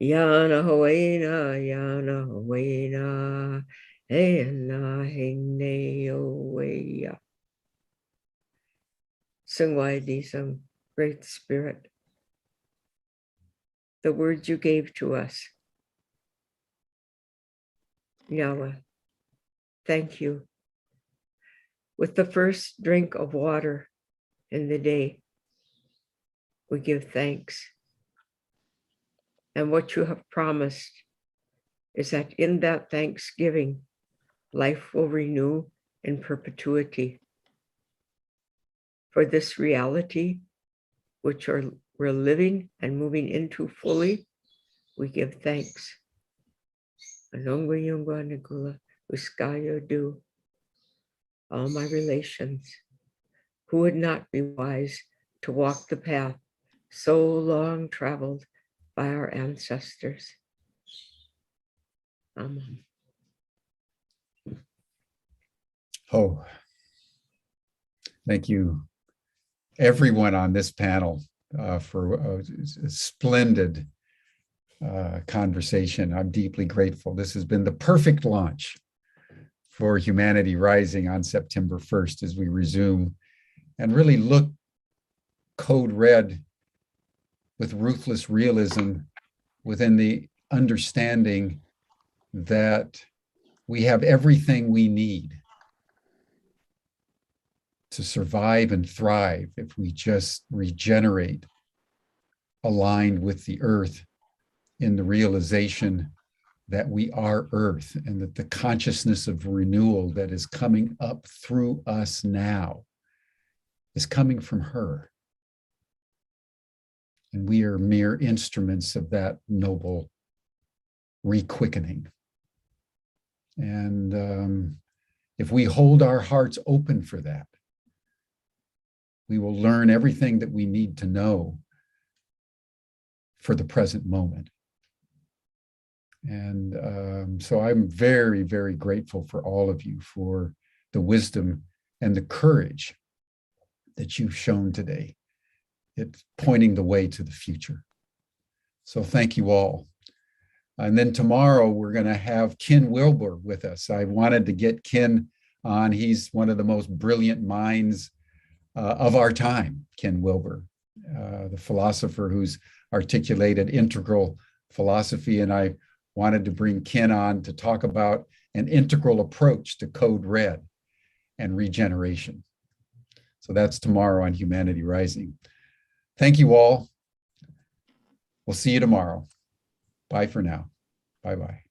Yana Hawena, Yana Hawena. Hena Hene Oweya. Sungwai Disam, Great Spirit. The words you gave to us. Yahweh, thank you. With the first drink of water in the day, we give thanks. And what you have promised is that in that thanksgiving, life will renew in perpetuity. For this reality, which we're living and moving into fully, we give thanks. Anongwa Yungwa Nagula, Uskaya do. All my relations, who would not be wise to walk the path so long traveled by our ancestors. Amen. Oh, thank you, everyone on this panel, for a splendid conversation. I'm deeply grateful. This has been the perfect launch for Humanity Rising on September 1st as we resume and really look Code Red with ruthless realism within the understanding that we have everything we need to survive and thrive if we just regenerate aligned with the earth in the realization that we are earth and that the consciousness of renewal that is coming up through us now is coming from her. And we are mere instruments of that noble requickening. And if we hold our hearts open for that, we will learn everything that we need to know for the present moment. And so I'm very, very grateful for all of you for the wisdom and the courage that you've shown today. It's pointing the way to the future. So thank you all. And then tomorrow we're going to have Ken Wilber with us. I wanted to get Ken on. He's one of the most brilliant minds of our time, Ken Wilber, the philosopher who's articulated integral philosophy. And I wanted to bring Ken on to talk about an integral approach to Code Red and regeneration. So that's tomorrow on Humanity Rising. Thank you all. We'll see you tomorrow. Bye for now. Bye-bye.